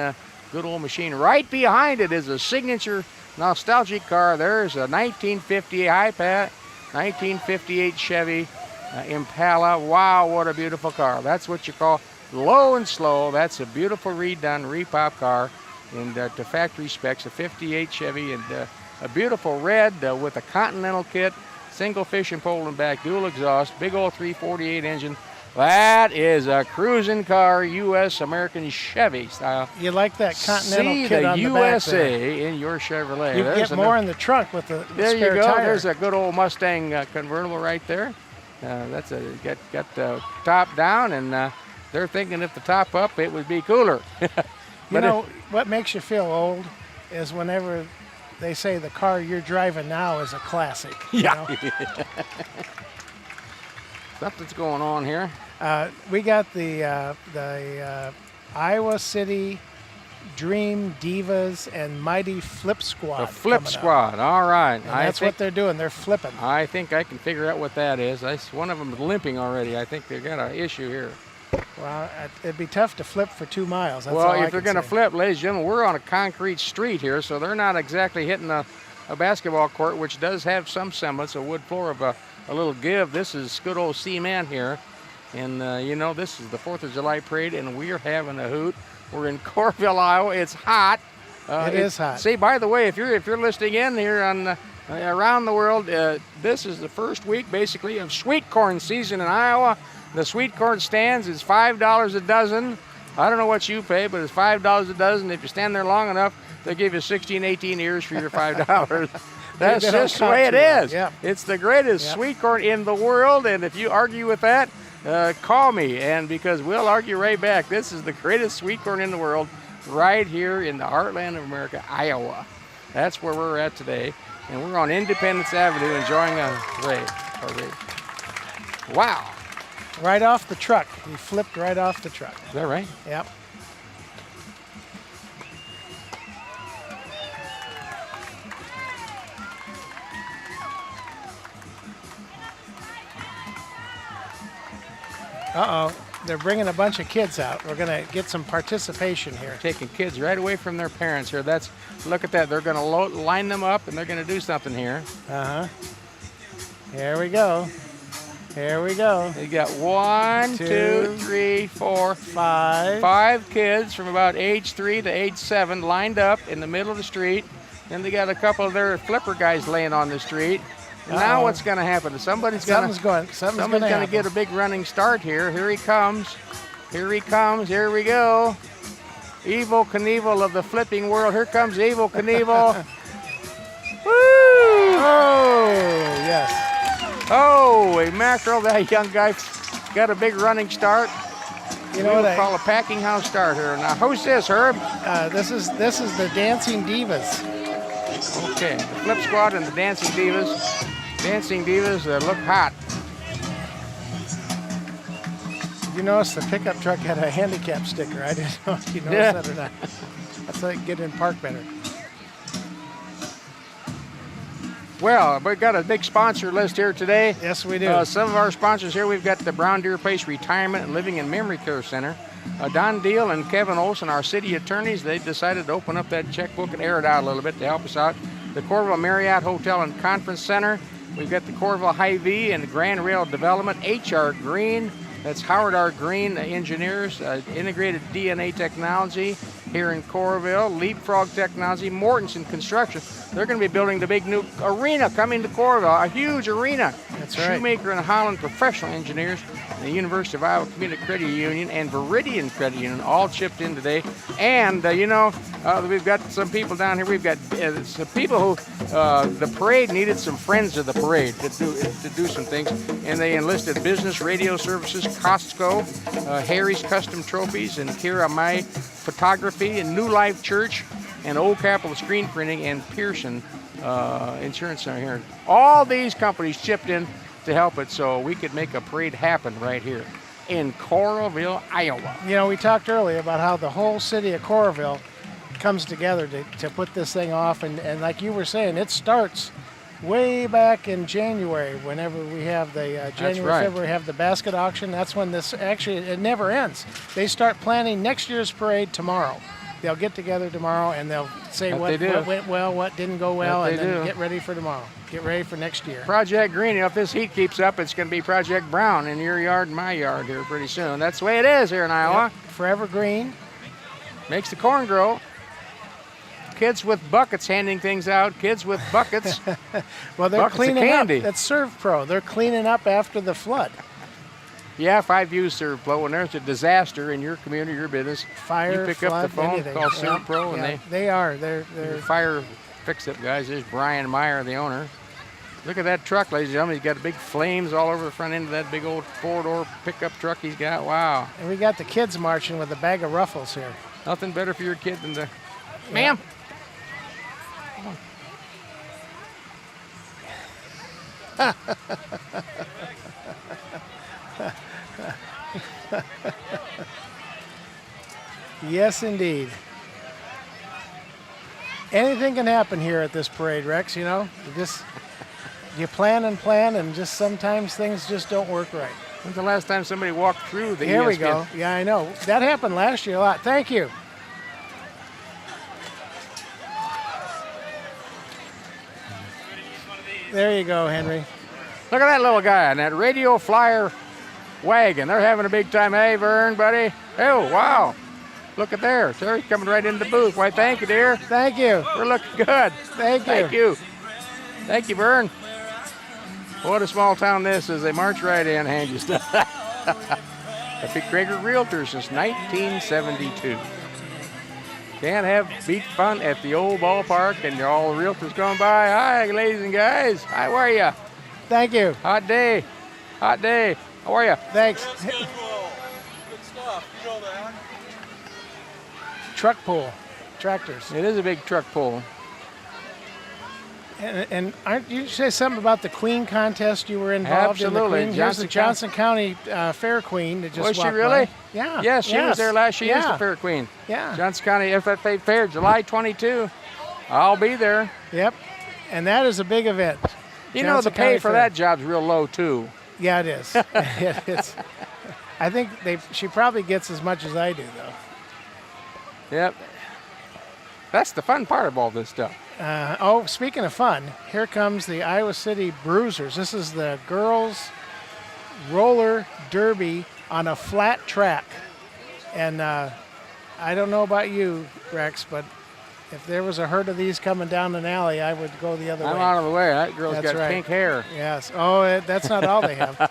A: good old machine. Right behind it is a signature nostalgic car. There's a 1950 iPad, 1958 Chevy Impala. Wow, what a beautiful car. That's what you call low and slow. That's a beautiful redone, repop car and to factory specs, a 58 Chevy and a beautiful red with a Continental kit, single fishing pole and back, dual exhaust, big old 348 engine. That is a cruising car, U.S. American Chevy style.
B: You like that Continental
A: See
B: kit
A: the
B: on the
A: USA
B: back there.
A: in your Chevrolet.
B: You
A: There's
B: get more in the trunk with the
A: there
B: spare
A: you go.
B: tire.
A: There's a good old Mustang convertible right there. That's got the top down, and they're thinking if the top up, it would be cooler.
B: You know, what makes you feel old is whenever they say the car you're driving now is a classic. you know?
A: Something's going on here.
B: We got the Iowa City Dream Divas and Mighty Flip Squad.
A: The Flip
B: coming up.
A: Squad. All right.
B: And that's what they're doing. They're flipping.
A: I think I can figure out what that is. One of them is limping already. I think they've got an issue here.
B: Well, it'd be tough to flip for 2 miles. That's all
A: Well,
B: I
A: if they're
B: can
A: going to
B: say.
A: flip, ladies and gentlemen, we're on a concrete street here, so they're not exactly hitting a basketball court, which does have some semblance, a wood floor of a little give. This is good old cement here. And, you know, this is the 4th of July parade, and we're having a hoot. We're in Coralville, Iowa. It's hot.
B: It is hot.
A: See, by the way, if you're listening in here on around the world, this is the first week, basically, of sweet corn season in Iowa. The sweet corn stands is $5 a dozen. I don't know what you pay, but it's $5 a dozen. If you stand there long enough, they'll give you 16, 18 ears for your $5. That's
B: They don't
A: just the way it
B: count too
A: is.
B: long. Yep.
A: It's the greatest
B: Yep.
A: sweet corn in the world, and if you argue with that, call me, and because we'll argue right back. This is the greatest sweet corn in the world, right here in the heartland of America, Iowa. That's where we're at today, and we're on Independence Avenue enjoying a parade. Wow,
B: Right off the truck. He flipped right off the truck.
A: is that right?
B: Yep. Uh-oh. They're bringing a bunch of kids out. We're going to get some participation here.
A: Taking kids right away from their parents here. Look at that. They're going to line them up, and they're going to do something here.
B: Uh-huh. Here we go. Here we go.
A: You got 1, 2, 3, 4, 5 kids from about age 3 to age 7 lined up in the middle of the street. Then they got a couple of their flipper guys laying on the street. And now what's going to happen? Somebody's going to get a big running start here. Here he comes. Here he comes. Here we go. Evil Knievel of the flipping world. Here comes Evil Knievel. Woo!
B: Oh, yes.
A: Holy mackerel, that young guy got a big running start.
B: You know what
A: call a packing house start here. Now, who's this, Herb?
B: this is the Dancing Divas.
A: Okay, the Flip Squad and the Dancing Divas. Dancing Divas look hot.
B: Did you notice the pickup truck had a handicap sticker? I didn't know if you noticed that or not. That's like get in park better.
A: Well, we've got a big sponsor list here today.
B: Yes, we do.
A: Some of our sponsors here, we've got the Brown Deer Place Retirement and Living and Memory Care Center. Don Deal and Kevin Olson, our city attorneys, they decided to open up that checkbook and air it out a little bit to help us out. The Coralville Marriott Hotel and Conference Center. We've got the Coralville Hy-Vee and Grand Rail Development. H.R. Green, that's Howard R. Green Engineers, Integrated DNA Technology here in Coralville. Leapfrog Technology, Mortensen Construction. They're going to be building the big new arena coming to Coralville, a huge arena.
B: That's right.
A: Shoemaker and Holland Professional Engineers, the University of Iowa Community Credit Union, and Viridian Credit Union all chipped in today. And, we've got some people down here. We've got some people who, the parade needed some friends of the parade to do some things. And they enlisted Business Radio Services, Costco, Harry's Custom Trophies, and Kira Mai Photography, and New Life Church, and Old Capital Screen Printing, and Pearson Insurance Center here. All these companies chipped in to help it so we could make a parade happen right here in Coralville, Iowa.
B: You know, we talked earlier about how the whole city of Coralville comes together to put this thing off. And like you were saying, it starts way back in January, whenever we have the February, have the basket auction. That's when this actually, it never ends. They start planning next year's parade tomorrow. They'll get together tomorrow and they'll say what went well, what didn't go well, and then get ready for tomorrow. Get ready for next year.
A: Project Green, if this heat keeps up, it's going to be Project Brown in your yard and my yard here pretty soon. That's the way it is here in Iowa.
B: Yep. Forever green.
A: Makes the corn grow. Kids with buckets handing things out. Kids with buckets.
B: Well, they're
A: buckets
B: cleaning
A: of candy.
B: up. That's Serve Pro. They're cleaning up after the flood.
A: Yeah, if I've used ServPro, when there's a disaster in your community, your business,
B: Fire,
A: you pick
B: flood,
A: up the phone,
B: anything.
A: call ServPro, and
B: they're
A: they're fire fix-it guys. There's Brian Meyer, the owner. Look at that truck, ladies and gentlemen. He's got big flames all over the front end of that big old four-door pickup truck he's got. Wow.
B: And we got the kids marching with a bag of Ruffles here.
A: Nothing better for your kid than the... Ma'am.
B: Yes, indeed. Anything can happen here at this parade, Rex, you know? You plan and just sometimes things just don't work right.
A: When's the last time somebody walked through the
B: Here
A: ESPN?
B: we go. Yeah, I know. That happened last year a lot. Thank you. There you go, Henry.
A: Look at that little guy on that radio flyer wagon. They're having a big time. Hey, Vern, buddy. Oh, wow. Look at there. Terry's coming right into the booth. Why, thank you, dear.
B: Thank you.
A: We're looking good.
B: Thank you.
A: Thank you. Thank you, Vern. What a small town this is. They march right in, hand you stuff. The Pete Krager Realtor since 1972. Can't have beach fun at the old ballpark and all the realtors going by. Hi, ladies and guys. Hi, how are you?
B: Thank you.
A: Hot day. Hot day. How are you?
B: Thanks.
D: Good stuff. You know that.
B: Truck pull, tractors.
A: It is a big truck pull.
B: And aren't you say something about the Queen contest you were involved
A: Absolutely.
B: in? The Queen? Here's the Johnson County Fair Queen that just
A: Was she
B: walked
A: really?
B: by. Yeah.
A: Yes, she was there last year. She is
B: Yeah.
A: the Fair Queen.
B: Yeah.
A: Johnson County FFA Fair, July 22. I'll be there.
B: Yep. And that is a big event.
A: You know, the
B: Johnson
A: pay
B: County
A: for
B: Fair.
A: that job's real low, too.
B: Yeah, it is. It's. I think she probably gets as much as I do, though.
A: Yep. That's the fun part of all this stuff.
B: Speaking of fun, here comes the Iowa City Bruisers. This is the girls' roller derby on a flat track. And I don't know about you, Rex, but if there was a herd of these coming down an alley, I would go the other
A: I'm
B: way.
A: out of the way. That girl's
B: That's
A: got
B: right.
A: pink hair.
B: Yes. Oh, that's not all they have.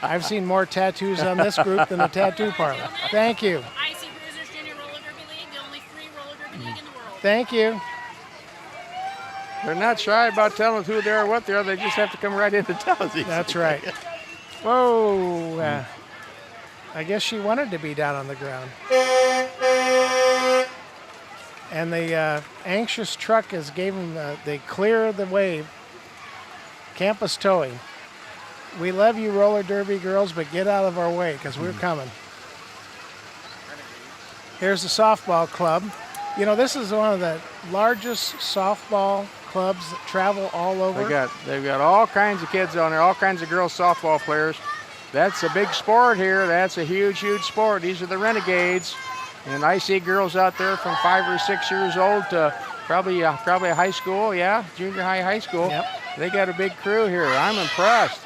B: I've seen more tattoos on this group than a tattoo parlor. Thank you.
F: IC Bruisers Junior Roller Derby League, the only free roller derby league in the world.
B: Thank you.
A: They're not shy about telling us who they are, what they are. They just have to come right in to tell us.
B: That's right. Whoa. I guess she wanted to be down on the ground. And the anxious truck has gave them they clear the way. Campus towing. We love you, roller derby girls, but get out of our way because we're coming. Here's the softball club. You know, this is one of the largest softball clubs that travel all over.
A: They've got all kinds of kids on there, all kinds of girls softball players. That's a big sport here. That's a huge, huge sport. These are the Renegades. And I see girls out there from 5 or 6 years old to probably high school, junior high school.
B: Yep.
A: They got a big crew here. I'm impressed.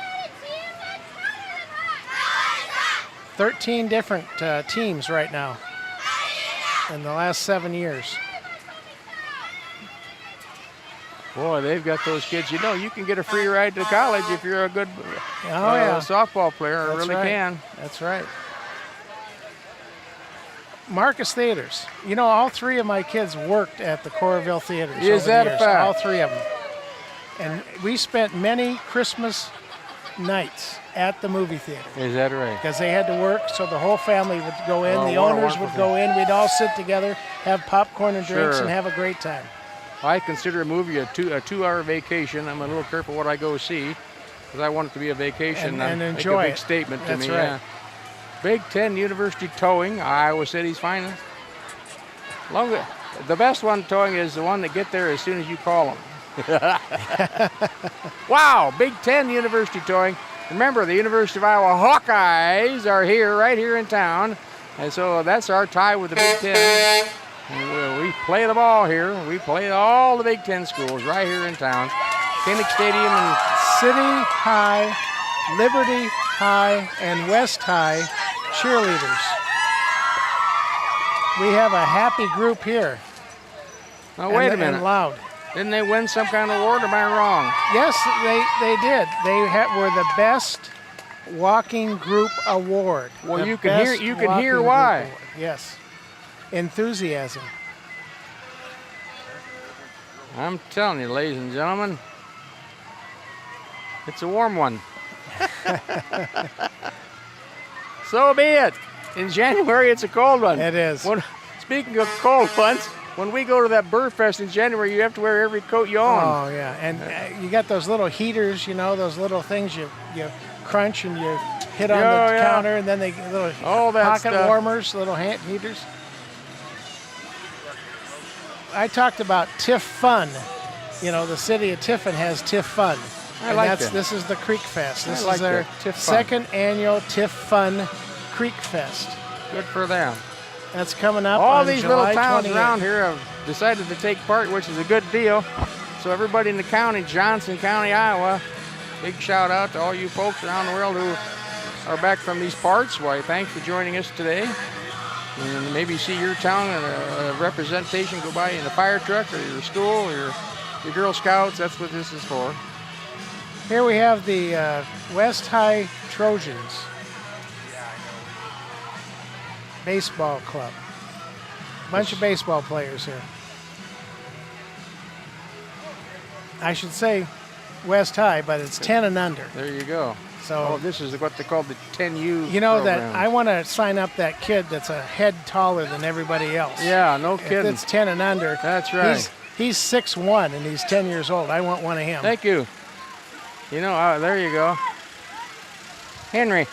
B: 13 different teams right now in the last 7 years.
A: Boy, they've got those kids. You know, you can get a free ride to college if you're a good softball player.
B: That's
A: really
B: right.
A: can.
B: That's right. Marcus Theaters. You know, all 3 of my kids worked at the Coralville Theaters.
A: Is
B: over
A: that
B: the
A: a
B: years.
A: fact?
B: All 3 of them. And we spent many Christmas nights at the movie theater
A: Is that right?
B: because they had to work, so the whole family would go in.
A: Oh,
B: The
A: what a
B: owners would
A: wonderful
B: go in. We'd all sit together, have popcorn and drinks,
A: Sure.
B: and have a great time.
A: I consider a movie a 2-hour vacation. I'm a little careful what I go see because I want it to be a vacation.
B: And
A: Make
B: enjoy
A: a big
B: it.
A: statement to
B: That's
A: me.
B: right.
A: Yeah. Big Ten University Towing, Iowa City's finest. The best one towing is the one that get there as soon as you call them. Wow, Big Ten University Towing. Remember, the University of Iowa Hawkeyes are here, right here in town. And so that's our tie with the Big Ten. And we play the ball here. We play all the Big Ten schools right here in town. Kinnick Stadium and
B: City High, Liberty High, and West High cheerleaders. We have a happy group here.
A: now wait a
B: And
A: minute.
B: loud.
A: Didn't they win some kind of award? Or am I wrong?
B: Yes, they did. They were the best walking group award.
A: Well,
B: The
A: you can hear-
B: best
A: you can
B: walking
A: hear
B: group
A: why.
B: award. Yes. Enthusiasm.
A: I'm telling you, ladies and gentlemen, it's a warm one. So be it. In January, it's a cold one.
B: It is.
A: Speaking of cold ones, when we go to that Burfest in January, you have to wear every coat you own.
B: Oh, yeah. And you got those little heaters, you know, those little things you crunch and you hit on
A: Oh,
B: the
A: yeah.
B: counter, and then they little
A: All that
B: pocket
A: stuff.
B: warmers, little hand heaters. I talked about TIFF Fun. You know, the city of Tiffin has TIFF Fun.
A: I
B: And
A: like that.
B: This is the Creek Fest. This
A: like
B: is their
A: that, TIFF Fun.
B: second annual TIFF Fun Creek Fest.
A: Good for them.
B: That's coming up
A: All
B: on
A: these
B: July
A: little towns
B: 28th.
A: around here have decided to take part, which is a good deal. So everybody in the county, Johnson County, Iowa, big shout out to all you folks around the world who are back from these parts. Why, thanks for joining us today. And maybe see your town and a representation go by in a fire truck, or your school, or your Girl Scouts. That's what this is for.
B: Here we have the West High Trojans baseball club. Bunch of baseball players here. I should say West High, but it's 10 and under.
A: There you go.
B: So
A: this is what they call the 10U.
B: you know
A: program.
B: that I want to sign up that kid that's a head taller than everybody else.
A: Yeah, no
B: If
A: kidding.
B: it's 10 and under.
A: That's right.
B: He's 6'1" and he's 10 years old. I want one of him.
A: Thank you. You know, there you go. Henry.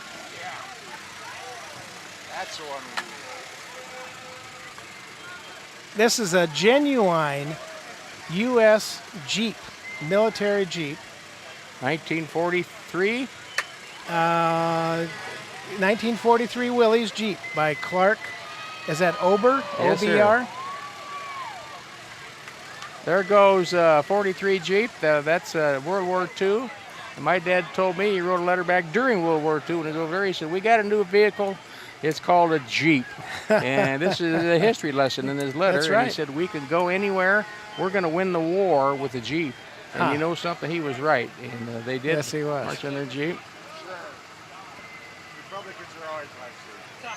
D: That's the one.
B: This is a genuine U.S. Jeep, military Jeep.
A: 1943.
B: 1943 Willys Jeep by Clark. Is that Ober?
A: Yes, sir.
B: OBR?
A: There goes 43 Jeep. That's World War II. And my dad told me, he wrote a letter back during World War II, and he goes, he said, we got a new vehicle. It's called a Jeep. And this is a history lesson in his letter.
B: That's
A: And
B: right.
A: he said, we can go anywhere. We're going to win the war with a Jeep. And you know something? He was right. And they did.
B: Yes, he was.
A: March in their Jeep.
D: Sure. Republicans are always like this.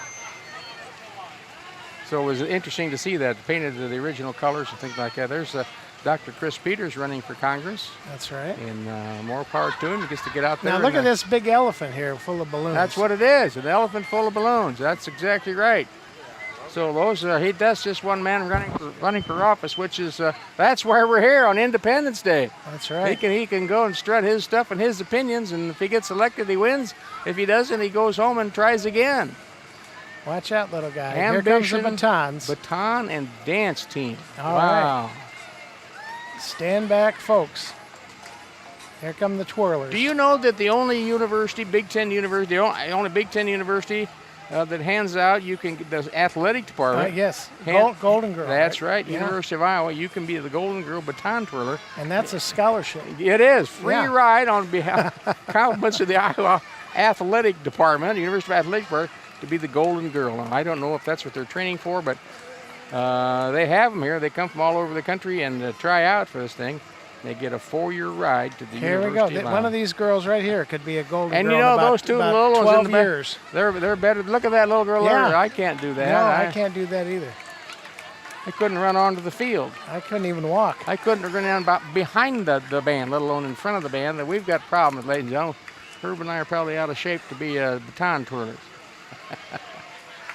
A: So it was interesting to see that, painted the original colors and things like that. There's Dr. Chris Peters running for Congress.
B: That's right.
A: And more power to him. He gets to get out there.
B: Now look
A: and,
B: at this big elephant here full of balloons.
A: That's what it is, an elephant full of balloons. That's exactly right. So those that's just one man running for office, which is that's why we're here on Independence Day.
B: That's right.
A: He can go and strut his stuff and his opinions, and if he gets elected, he wins. If he doesn't, he goes home and tries again.
B: Watch out, little guy.
A: Ambition,
B: Here comes the batons.
A: Baton and dance team.
B: All
A: wow.
B: Stand back, folks. Here come the twirlers.
A: Do you know that the only university, Big Ten University, the only Big Ten University that hands out, the athletic department.
B: Yes,
A: hand-
B: Golden Girl.
A: That's right,
B: Yeah.
A: University of Iowa. You can be the Golden Girl baton twirler.
B: And that's a scholarship.
A: It is free
B: Yeah.
A: ride on behalf compliments of the Iowa Athletic Department, University of Athletic Department, to be the Golden Girl. Now, I don't know if that's what they're training for, but they have them here. They come from all over the country and try out for this thing. They get a 4-year ride to the
B: Here we
A: University
B: go.
A: of
B: One
A: Iowa.
B: of these girls right here could be a Golden
A: And
B: Girl
A: you know
B: in about,
A: those two
B: about
A: little ones
B: 12
A: in the back,
B: years.
A: They're better. Look at that little girl over
B: Yeah.
A: there. I can't do that.
B: No, I can't do that either.
A: I couldn't run onto the field.
B: I couldn't even walk.
A: I couldn't run down about behind the band, let alone in front of the band. And we've got problems, ladies and gentlemen. Herb and I are probably out of shape to be baton twirlers.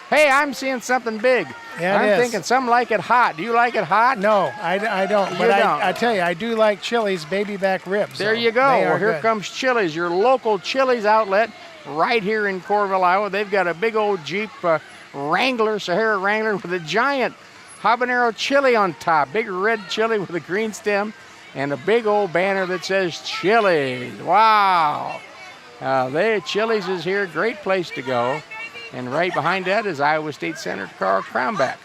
A: Hey, I'm seeing something big.
B: Yeah, it
A: I'm
B: is.
A: thinking some like it hot. Do you like it hot?
B: No, I don't.
A: You
B: But
A: don't.
B: I tell you, I do like Chili's baby back ribs.
A: There
B: though.
A: you go.
B: They are
A: Well, here
B: good.
A: comes Chili's, your local Chili's outlet right here in Coralville, Iowa. They've got a big old Jeep Wrangler, Sahara Wrangler, with a giant habanero chili on top. Big red chili with a green stem and a big old banner that says Chili's. Wow. Chili's is here. Great place to go. And right behind that is Iowa State Senator Carl Crownback,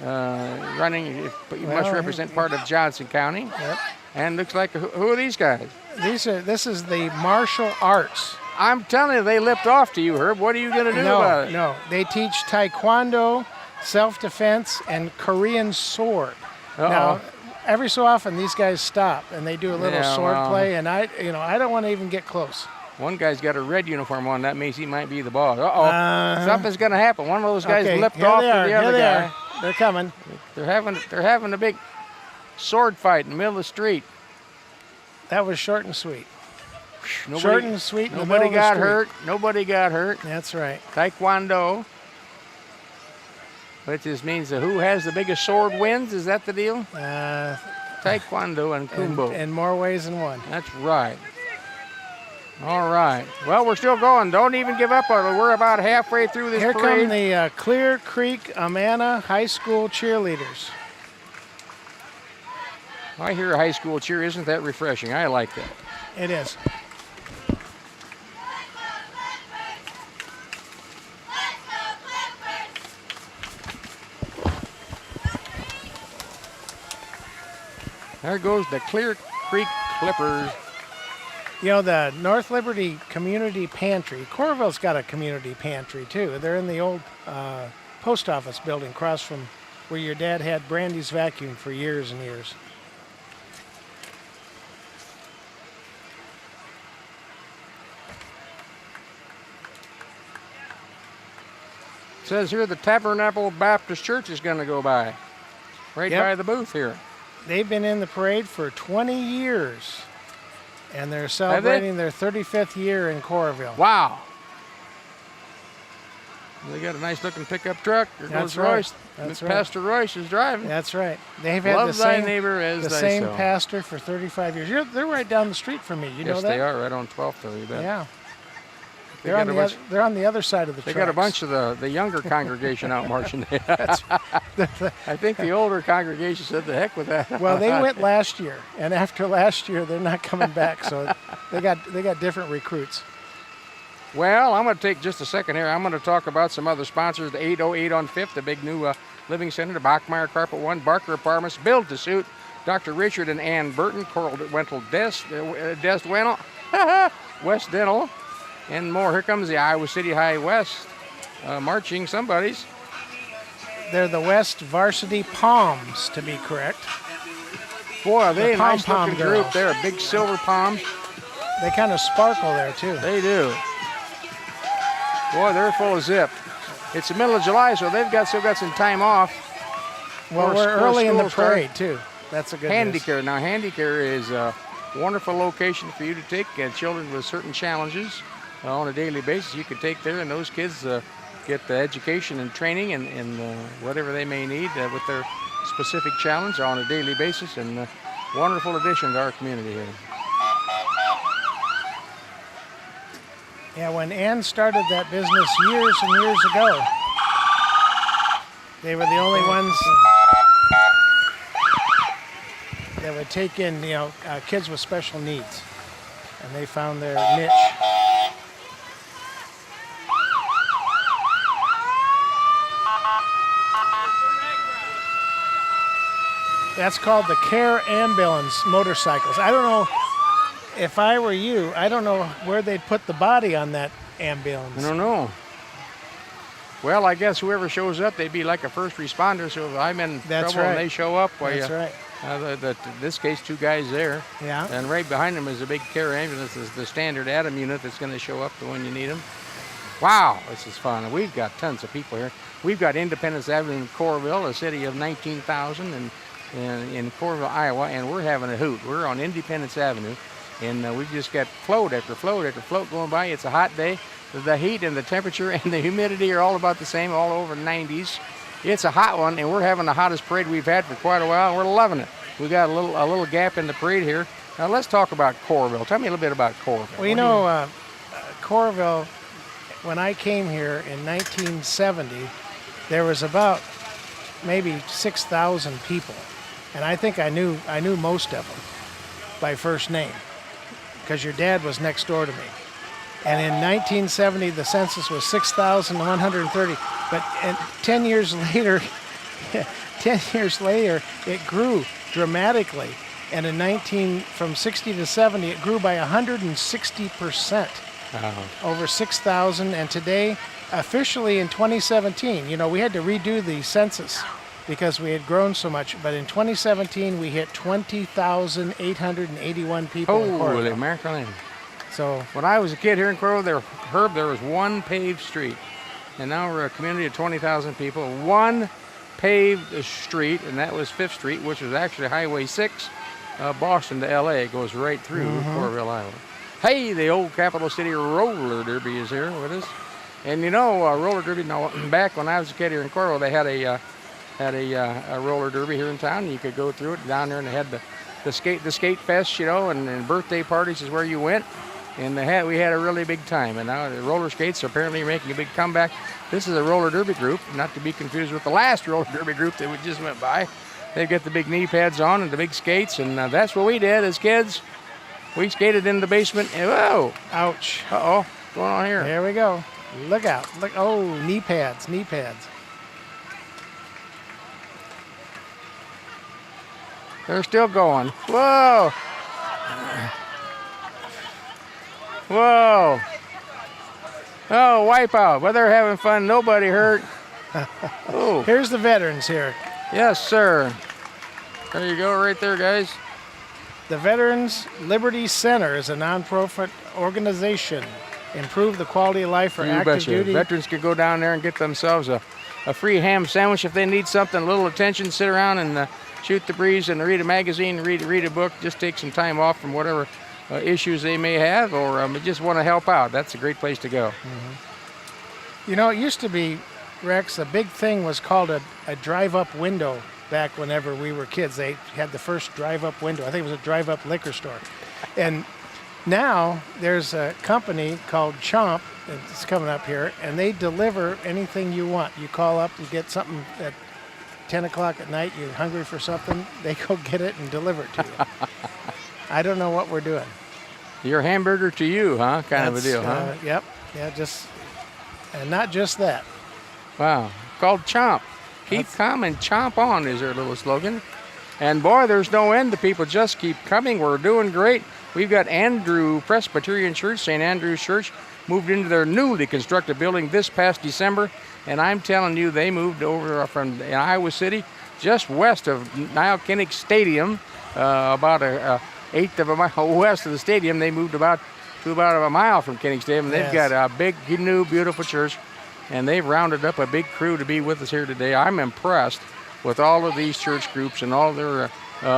A: running. He must
B: Well,
A: represent part of Johnson County.
B: Yep.
A: And looks like, who are these guys?
B: This is the martial arts.
A: I'm telling you, they lipped off to you, Herb. What are you going to do about it?
B: No. They teach Taekwondo, self-defense, and Korean sword.
A: Uh-oh.
B: Now, every so often these guys stop and they do a little
A: Yeah,
B: sword
A: well.
B: play, and I don't want to even get close.
A: One guy's got a red uniform on. That means he might be the boss. Something's going to happen. One of those guys
B: Okay,
A: lipped
B: here
A: off
B: they
A: to
B: are.
A: the
B: Here
A: other
B: they
A: guy.
B: are. They're coming.
A: They're having a big sword fight in the middle of the street.
B: That was short and sweet.
A: Nobody,
B: Short and sweet in the
A: Nobody
B: middle of the
A: got
B: street.
A: hurt. Nobody got hurt.
B: That's right.
A: Taekwondo, which just means that who has the biggest sword wins. Is that the deal? Taekwondo and Kumbo.
B: In more ways than one.
A: That's right. All right. Well, we're still going. Don't even give up on it. We're about halfway through this
B: Here
A: parade.
B: come the Clear Creek Amana High School cheerleaders.
A: I hear a high school cheer. Isn't that refreshing? I like that.
B: It is.
A: There goes the Clear Creek Clippers.
B: You know, the North Liberty Community Pantry, Coralville's got a community pantry too. They're in the old post office building across from where your dad had Brandy's vacuum for years and years.
A: It says here the Tabernacle Baptist Church is going to go by. right
B: Yep.
A: by the booth here.
B: They've been in the parade for 20 years, and they're celebrating their 35th year in Coralville.
A: Wow. They got a nice looking pickup truck. There
B: That's
A: goes
B: right.
A: Royce.
B: That's right.
A: Pastor Royce is driving.
B: That's right. They've had
A: Love
B: the
A: thy
B: same
A: neighbor as
B: the
A: thyself.
B: same pastor for 35 years. They're right down the street from me. You know
A: Yes,
B: that?
A: they are, right on 12th there, you bet.
B: Yeah.
A: They
B: They're
A: got
B: on,
A: a
B: the
A: bunch-
B: other, they're on the other side of the
A: They
B: tracks.
A: got a bunch of the younger congregation out marching. I think the older congregation said, the heck with that.
B: Well, they went last year, and after last year, they're not coming back. So they got different recruits.
A: Well, I'm going to take just a second here. I'm going to talk about some other sponsors. The 808 on 5th, the big new living center, the Bachmeyer Carpet One, Barker Apartments, Build to Suit, Dr. Richard and Ann Burton, Coralville Dest Dental, West Dental, and more. Here comes the Iowa City High West marching somebody's.
B: They're the West Varsity Palms, to be correct.
A: Boy, are they a nice
B: pom-pom
A: looking group.
B: girls.
A: They're big silver palms.
B: They kind of sparkle there, too.
A: They do. Boy, they're full of zip. It's the middle of July, so they've still got some time off.
B: Well,
A: Or
B: we're early in the
A: school start.
B: parade, too. That's a good news.
A: Handicare. Now, Handicare is a wonderful location for you to take children with certain challenges on a daily basis. You can take there, and those kids get the education and training and whatever they may need with their specific challenge on a daily basis. And wonderful addition to our community here.
B: Yeah, when Ann started that business years and years ago, they were the only ones that would take in, kids with special needs, and they found their niche. That's called the Care Ambulance motorcycles. I don't know. If I were you, I don't know where they'd put the body on that ambulance.
A: I don't know. Well, I guess whoever shows up, they'd be like a first responder. So if I'm in
B: That's
A: trouble and
B: right.
A: they show up, well,
B: That's right.
A: in this case, 2 guys there.
B: Yeah.
A: And right behind them is a big care ambulance. Is the standard Atom unit that's going to show up when you need them. Wow, this is fun. And we've got tons of people here. We've got Independence Avenue in Coralville, a city of 19,000, and in Coralville, Iowa, and we're having a hoot. We're on Independence Avenue. And we've just got float after float after float going by. It's a hot day. The heat and the temperature and the humidity are all about the same, all over 90s. It's a hot one, and we're having the hottest parade we've had for quite a while, and we're loving it. We got a little gap in the parade here. Now let's talk about Coralville. Tell me a little bit about Coralville.
B: Well, Coralville, when I came here in 1970, there was about maybe 6,000 people, and I think I knew most of them by first name, because your dad was next door to me. And in 1970, the census was 6,130. But 10 years later, 10 years later, it grew dramatically. And from 60 to 70, it grew by 160%, over 6,000. And today, officially in 2017, we had to redo the census because we had grown so much. But in 2017, we hit 20,881 people in
A: Holy
B: Coralville.
A: mackerel.
B: So
A: When I was a kid here in Coralville, there was one paved street. And now we're a community of 20,000 people. One paved street, and that was 5th Street, which was actually Highway 6, Boston to L.A. It goes right through Coralville, Iowa. Hey, the old Capital City Roller Derby is here with us. And roller derby, now, back when I was a kid here in Coralville, they had a roller derby here in town. You could go through it down there, and they had the skate fest, and birthday parties is where you went. And we had a really big time. And now the roller skates are apparently making a big comeback. This is a roller derby group, not to be confused with the last roller derby group that we just went by. They've got the big knee pads on and the big skates, and that's what we did as kids. We skated in the basement. And, whoa!
B: ouch.
A: Uh-oh, what's going on here?
B: There we go. Look out. Look. Oh, knee pads.
A: They're still going. Whoa! Whoa! Oh, wipeout. But they're having fun. Nobody hurt. Oh,
B: Here's the veterans here.
A: yes, sir. There you go, right there, guys.
B: The Veterans Liberty Center is a non-profit organization. Improve the quality of life for
A: You
B: active
A: betcha.
B: duty.
A: Veterans can go down there and get themselves a a free ham sandwich if they need something, a little attention, sit around and shoot the breeze and read a magazine, read a book, just take some time off from whatever issues they may have, or just want to help out. That's a great place to go.
B: You know, it used to be, Rex, a big thing was called a drive-up window back whenever we were kids. They had the first drive-up window. I think it was a drive-up liquor store. And now there's a company called Chomp, it's coming up here, and they deliver anything you want. You call up and get something at 10 o'clock at night, you're hungry for something, they go get it and deliver it to you. I don't know what we're doing.
A: Your hamburger to you, huh? Kind of a deal, huh?
B: Yep. Yeah, and not just that.
A: Wow. Called Chomp. Keep coming, chomp on is their little slogan. And boy, there's no end. The people just keep coming. We're doing great. We've got Andrew Presbyterian Church, St. Andrew's Church, moved into their newly constructed building this past December. And I'm telling you, they moved over from Iowa City, just west of Niall Kinnick Stadium, about an eighth of a mile west of the stadium. They moved about a mile from Kinnick Stadium. They've got a big, new, beautiful church. And they've rounded up a big crew to be with us here today. I'm impressed with all of these church groups and all their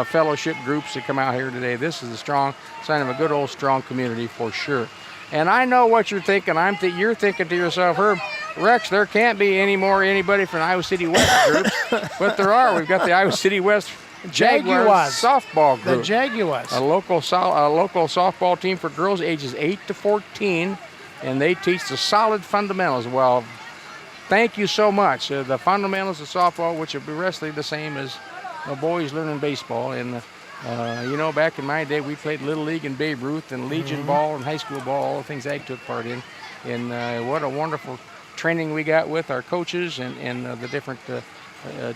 A: fellowship groups that come out here today. This is a strong sign of a good old strong community for sure. And I know what you're thinking. You're thinking to yourself, Herb, Rex, there can't be anybody from the Iowa City West groups, but there are. We've got the Iowa City West Jaguars softball group.
B: The Jaguars.
A: A local softball team for girls ages 8 to 14, and they teach the solid fundamentals. Well, thank you so much. The fundamentals of softball, which will be wrestling the same as boys learning baseball. And, back in my day, we played Little League and Babe Ruth and Legion ball and high school ball, all the things I took part in. And what a wonderful training we got with our coaches and the different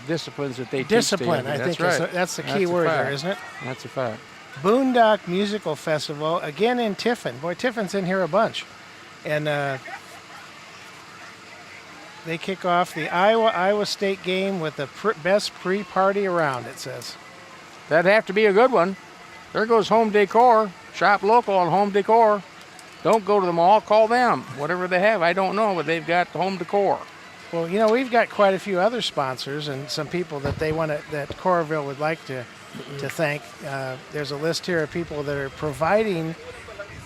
A: disciplines that they teach.
B: Discipline, I think that's the key word there, isn't it?
A: That's a fact.
B: Boondock Musical Festival, again in Tiffin. Boy, Tiffin's in here a bunch. And they kick off the Iowa State game with the best pre-party around, it says.
A: That'd have to be a good one. There goes Home Decor. Shop local on Home Decor. Don't go to the mall, call them. Whatever they have, I don't know, but they've got Home Decor.
B: Well, we've got quite a few other sponsors and some people that that Coralville would like to thank. There's a list here of people that are providing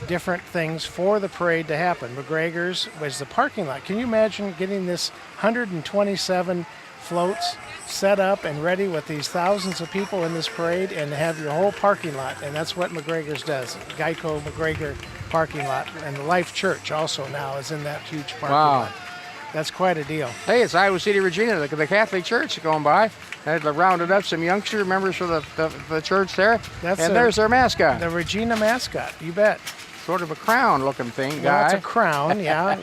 B: different things for the parade to happen. McGregor's was the parking lot. Can you imagine getting this 127 floats set up and ready with these thousands of people in this parade and have your whole parking lot? And that's what McGregor's does. Geico McGregor parking lot. And the Life Church also now is in that huge parking lot. That's quite a deal.
A: Hey, it's Iowa City, Regina, the Catholic Church going by. They rounded up some youngster members for the church there. There's their mascot.
B: The Regina mascot, you bet.
A: Sort of a crown-looking thing, guy.
B: Well, it's a crown, yeah.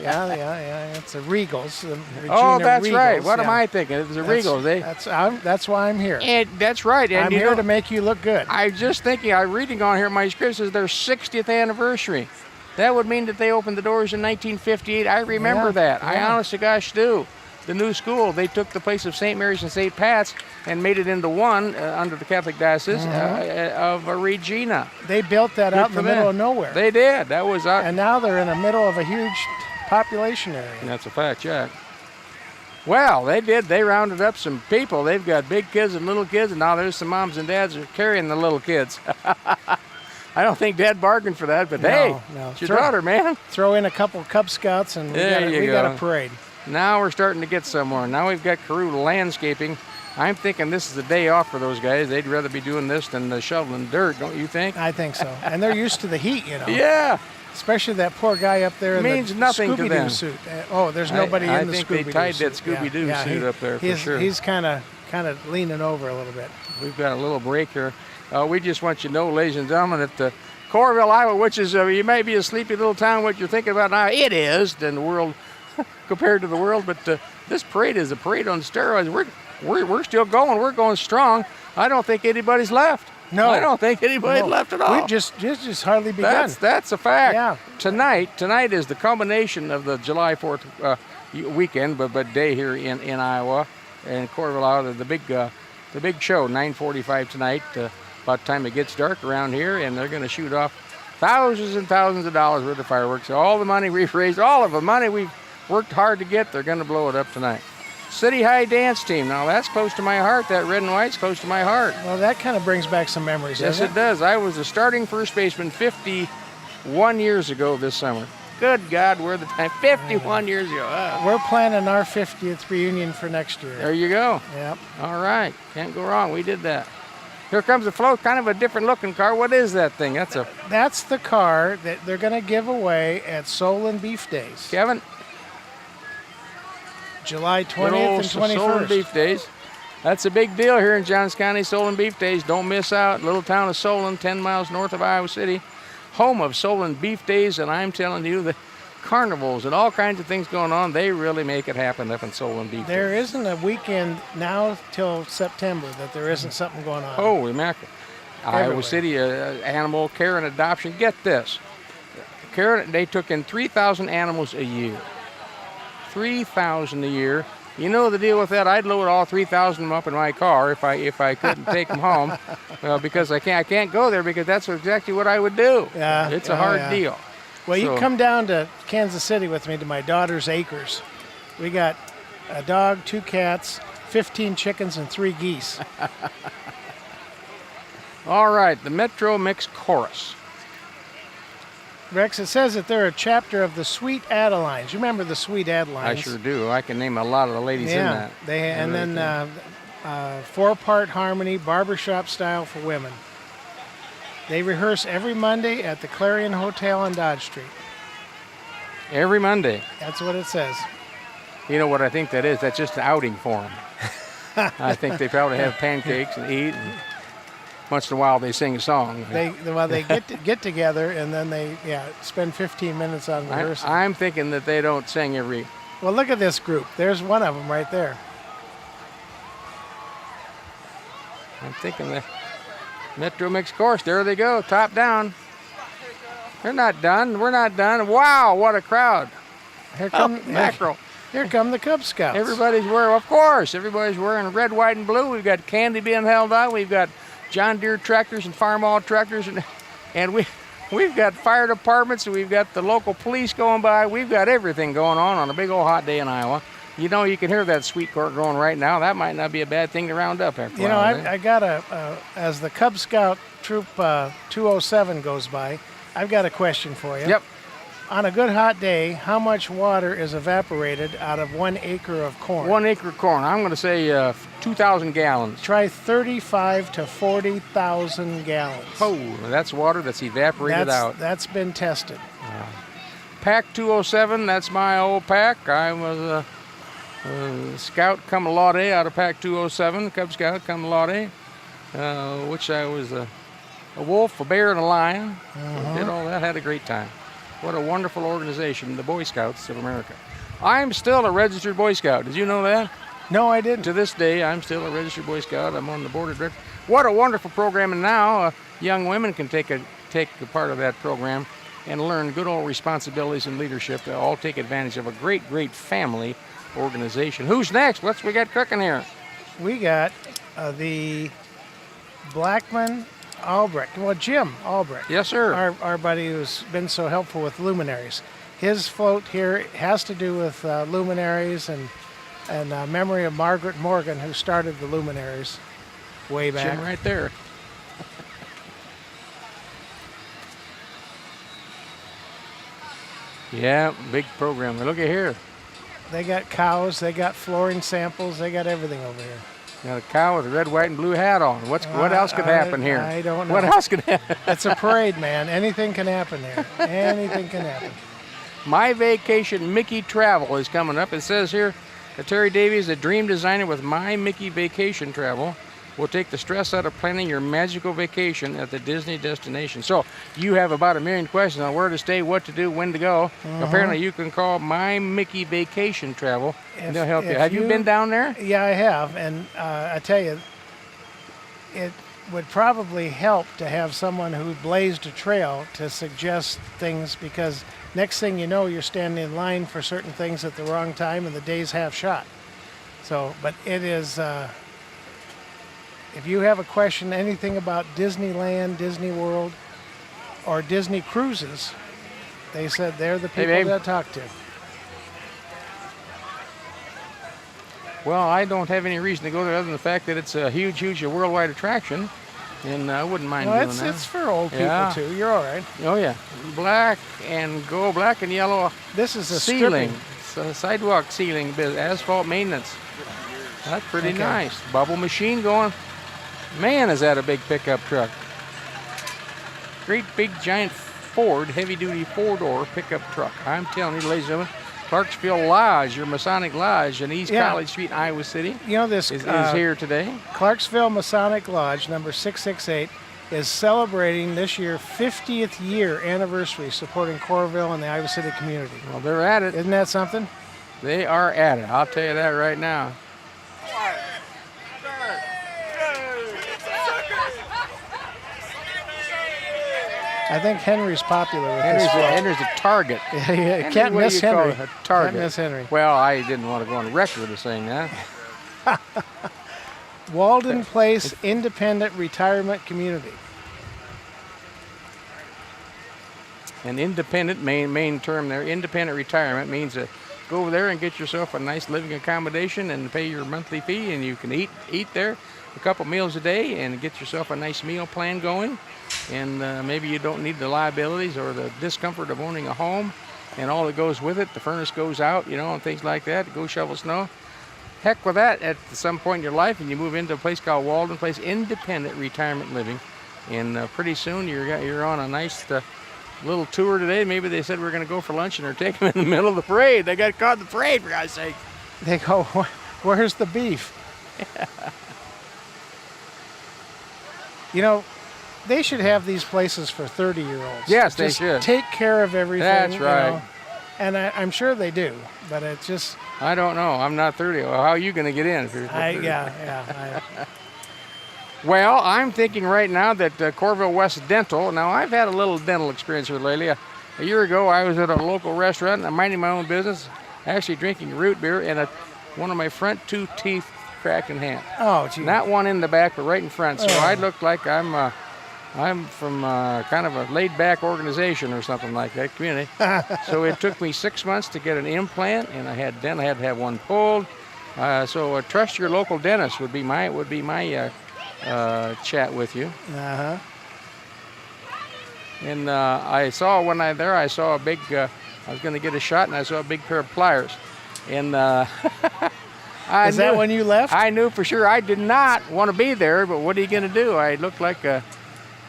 B: It's the Regals. The
A: Regina
B: that's
A: Regals,
B: right.
A: What am I thinking? It was the Regals.
B: That's why I'm here.
A: That's right. And
B: I'm here to make you look good.
A: I'm just thinking, I'm reading on here, my script says their 60th anniversary. That would mean that they opened the doors in 1958. I remember that. Yeah. I honest to gosh do. The new school, they took the place of St. Mary's and St. Pat's and made it into one under the Catholic Diocese of Regina.
B: They built that out in the middle of nowhere.
A: They did. That was
B: and now they're in the middle of a huge population area.
A: That's a fact, Jack. Well, they did. They rounded up some people. They've got big kids and little kids, and now there's some moms and dads that are carrying the little kids. I don't think Dad bargained for that, but hey, it's your daughter, man.
B: Throw in a couple Cub Scouts, and we got a parade.
A: Now we're starting to get somewhere. Now we've got Carew Landscaping. I'm thinking this is a day off for those guys. They'd rather be doing this than shoveling dirt, don't you think?
B: I think so. And they're used to the heat,
A: Yeah.
B: Especially that poor guy up there in the Scooby-Doo suit. There's nobody in the Scooby-Doo suit.
A: I think they tied that Scooby-Doo suit up there for sure.
B: He's kind of leaning over a little bit.
A: We've got a little break here. We just want you to know, ladies and gentlemen, that Coralville, Iowa, which is, you may be a sleepy little town, what you're thinking about now, it is in the world compared to the world, but this parade is a parade on steroids. We're still going. We're going strong. I don't think anybody's left.
B: No.
A: I don't think anybody left at all.
B: We've just hardly begun.
A: That's a fact.
B: Yeah.
A: Tonight is the culmination of the July 4th weekend, but day here in Iowa, and Coralville, Iowa, the big show, 9:45 tonight. About the time it gets dark around here, and they're going to shoot off thousands and thousands of dollars worth of fireworks. All the money we've raised, all of the money we've worked hard to get, they're going to blow it up tonight. City High dance team. Now that's close to my heart. That red and white's close to my heart.
B: Well, that kind of brings back some memories,
A: Yes,
B: doesn't
A: it does. I was a starting first baseman 51 years ago this summer. Good God, where the time? 51 years ago.
B: We're planning our 50th reunion for next year.
A: There you go.
B: Yep.
A: All right. Can't go wrong. We did that. Here comes the float. Kind of a different looking car. What is that thing?
B: That's the car that they're going to give away at Soul and Beef Days.
A: Kevin?
B: July
A: Good
B: 20th
A: old
B: and
A: Soul and
B: 21st.
A: Beef Days. That's a big deal here in Johns County, Soul and Beef Days. Don't miss out. Little town of Solon, 10 miles north of Iowa City. Home of Soul and Beef Days, and I'm telling you, the carnivals and all kinds of things going on, they really make it happen up in Soul and Beef
B: There
A: Days.
B: isn't a weekend now till September that there isn't something going on.
A: Holy mackerel.
B: Everywhere.
A: Iowa City animal care and adoption. Get this. They took in 3,000 animals a year. 3,000 a year. You know the deal with that? I'd load all 3,000 of them up in my car if I couldn't take them home, because I can't go there because that's exactly what I would do.
B: Yeah,
A: It's a hard deal.
B: Well, you
A: So-
B: come down to Kansas City with me to my daughter's acres. We got a dog, 2 cats, 15 chickens, and 3 geese.
A: All right, the Metro Mix Chorus.
B: Rex, it says that they're a chapter of the Sweet Adelines. You remember the Sweet Adelines?
A: I sure do. I can name a lot of the ladies in that.
B: And then 4-part harmony, barbershop style for women. They rehearse every Monday at the Clarion Hotel on Dodge Street.
A: Every Monday.
B: That's what it says.
A: You know what I think that is? That's just an outing for them. I think they probably have pancakes and eat, and once in a while they sing a song.
B: They get together and then they spend 15 minutes on rehearsing.
A: I'm thinking that they don't sing every.
B: Well, look at this group. There's one of them right there.
A: I'm thinking the Metro Mix Chorus. There they go, top down. They're not done. We're not done. Wow, what a crowd!
B: Here come
A: Mackerel.
B: Here come the Cub Scouts.
A: Everybody's wearing, of course, everybody's wearing red, white, and blue. We've got candy being held out. We've got John Deere tractors and Farmall tractors, and we've got fire departments, and we've got the local police going by. We've got everything going on a big old hot day in Iowa. You know, you can hear that sweet cork going right now. That might not be a bad thing to round up after
B: You
A: a
B: know,
A: while.
B: I got as the Cub Scout Troop 207 goes by, I've got a question for you.
A: Yep.
B: On a good hot day, how much water is evaporated out of 1 acre of corn?
A: 1 acre of corn. I'm going to say 2,000 gallons.
B: Try 35 to 40,000 gallons.
A: Oh, that's water that's evaporated out.
B: That's been tested.
A: Pack 207, that's my old pack. I was a scout cum laude out of Pack 207, Cub Scout cum laude, which I was a wolf, a bear, and a lion. Did all that, had a great time. What a wonderful organization, the Boy Scouts of America. I'm still a registered Boy Scout. Did you know that?
B: No, I didn't.
A: To this day, I'm still a registered Boy Scout. I'm on the board of directors. What a wonderful program, and now young women can take a part of that program and learn good old responsibilities and leadership to all take advantage of a great, great family organization. Who's next? What's we got cooking here?
B: We got the Blackman Albrecht. Well, Jim Albrecht.
A: Yes, sir.
B: Our buddy who's been so helpful with luminaries. His float here has to do with luminaries and memory of Margaret Morgan, who started the luminaries way back.
A: Jim right there. Yeah, big program. Look at here.
B: They got cows, they got flooring samples, they got everything over here.
A: Got a cow with a red, white, and blue hat on. What else could happen here?
B: I don't know.
A: What else could happen?
B: It's a parade, man. Anything can happen here. Anything can happen.
A: My Vacation Mickey Travel is coming up. It says here that Terry Davies, a dream designer with My Mickey Vacation Travel, will take the stress out of planning your magical vacation at the Disney destination. So you have about 1 million questions on where to stay, what to do, when to go. Apparently you can call My Mickey Vacation Travel and they'll help you. Have you been down there?
B: Yeah, I have. And I tell you, it would probably help to have someone who blazed a trail to suggest things, because next thing you know, you're standing in line for certain things at the wrong time and the day's half shot. So, but it is... if you have a question, anything about Disneyland, Disney World, or Disney cruises, they said they're the people
A: babe.
B: to talk to.
A: Well, I don't have any reason to go there other than the fact that it's a huge worldwide attraction, and I wouldn't mind
B: Well,
A: doing that.
B: it's for old people
A: Yeah.
B: too. You're all right.
A: Oh yeah, black and yellow
B: This is a
A: ceiling.
B: stripping.
A: It's a sidewalk ceiling, asphalt maintenance. That's pretty
B: Okay.
A: nice. Bubble machine going. Man, is that a big pickup truck. Great big giant Ford, heavy-duty four-door pickup truck. I'm telling you, ladies and gentlemen, Clarksville Lodge, your Masonic Lodge in East
B: Yeah.
A: College Street, Iowa City,
B: You know this
A: is here today.
B: Clarksville Masonic Lodge, number 668, is celebrating this year 50th year anniversary supporting Coralville and the Iowa City community.
A: Well, they're at it.
B: Isn't that something?
A: They are at it. I'll tell you that right now.
B: I think Henry's popular with this.
A: Henry's a target.
B: Yeah, can't
A: what do
B: miss
A: you call
B: Henry.
A: it? A target.
B: Can't miss Henry.
A: Well, I didn't want to go on record as saying that.
B: Walden Place Independent Retirement Community.
A: An independent, main term there, independent retirement means that go over there and get yourself a nice living accommodation and pay your monthly fee, and you can eat there a couple meals a day and get yourself a nice meal plan going. And maybe you don't need the liabilities or the discomfort of owning a home and all that goes with it. The furnace goes out, and things like that. Go shovel snow. Heck with that at some point in your life, and you move into a place called Walden Place Independent Retirement Living. And pretty soon you're on a nice little tour today. Maybe they said we're going to go for lunch, and they're taking them in the middle of the parade. They got caught in the parade, for God's sake.
B: They go, where's the beef? They should have these places for 30-year-olds.
A: Yes, they
B: Just
A: should.
B: Take care of everything.
A: That's right.
B: And I'm sure they do, but it's just.
A: I don't know. I'm not 30. Well, how are you going to get in if you're 30? Well, I'm thinking right now that Coralville West Dental. Now, I've had a little dental experience here lately. A year ago, I was at a local restaurant. I'm minding my own business, actually drinking root beer, and one of my front two teeth cracked in half.
B: Oh, gee.
A: Not one in the back, but right in front. So I look like I'm from kind of a laid-back organization or something like that, community. So it took me 6 months to get an implant, and I had to have one pulled. So trust your local dentist would be my chat with you.
B: Uh-huh.
A: And I saw a big. I was going to get a shot, and I saw a big pair of pliers. And
B: Is that when you left?
A: I knew for sure I did not want to be there, but what are you going to do? I looked like a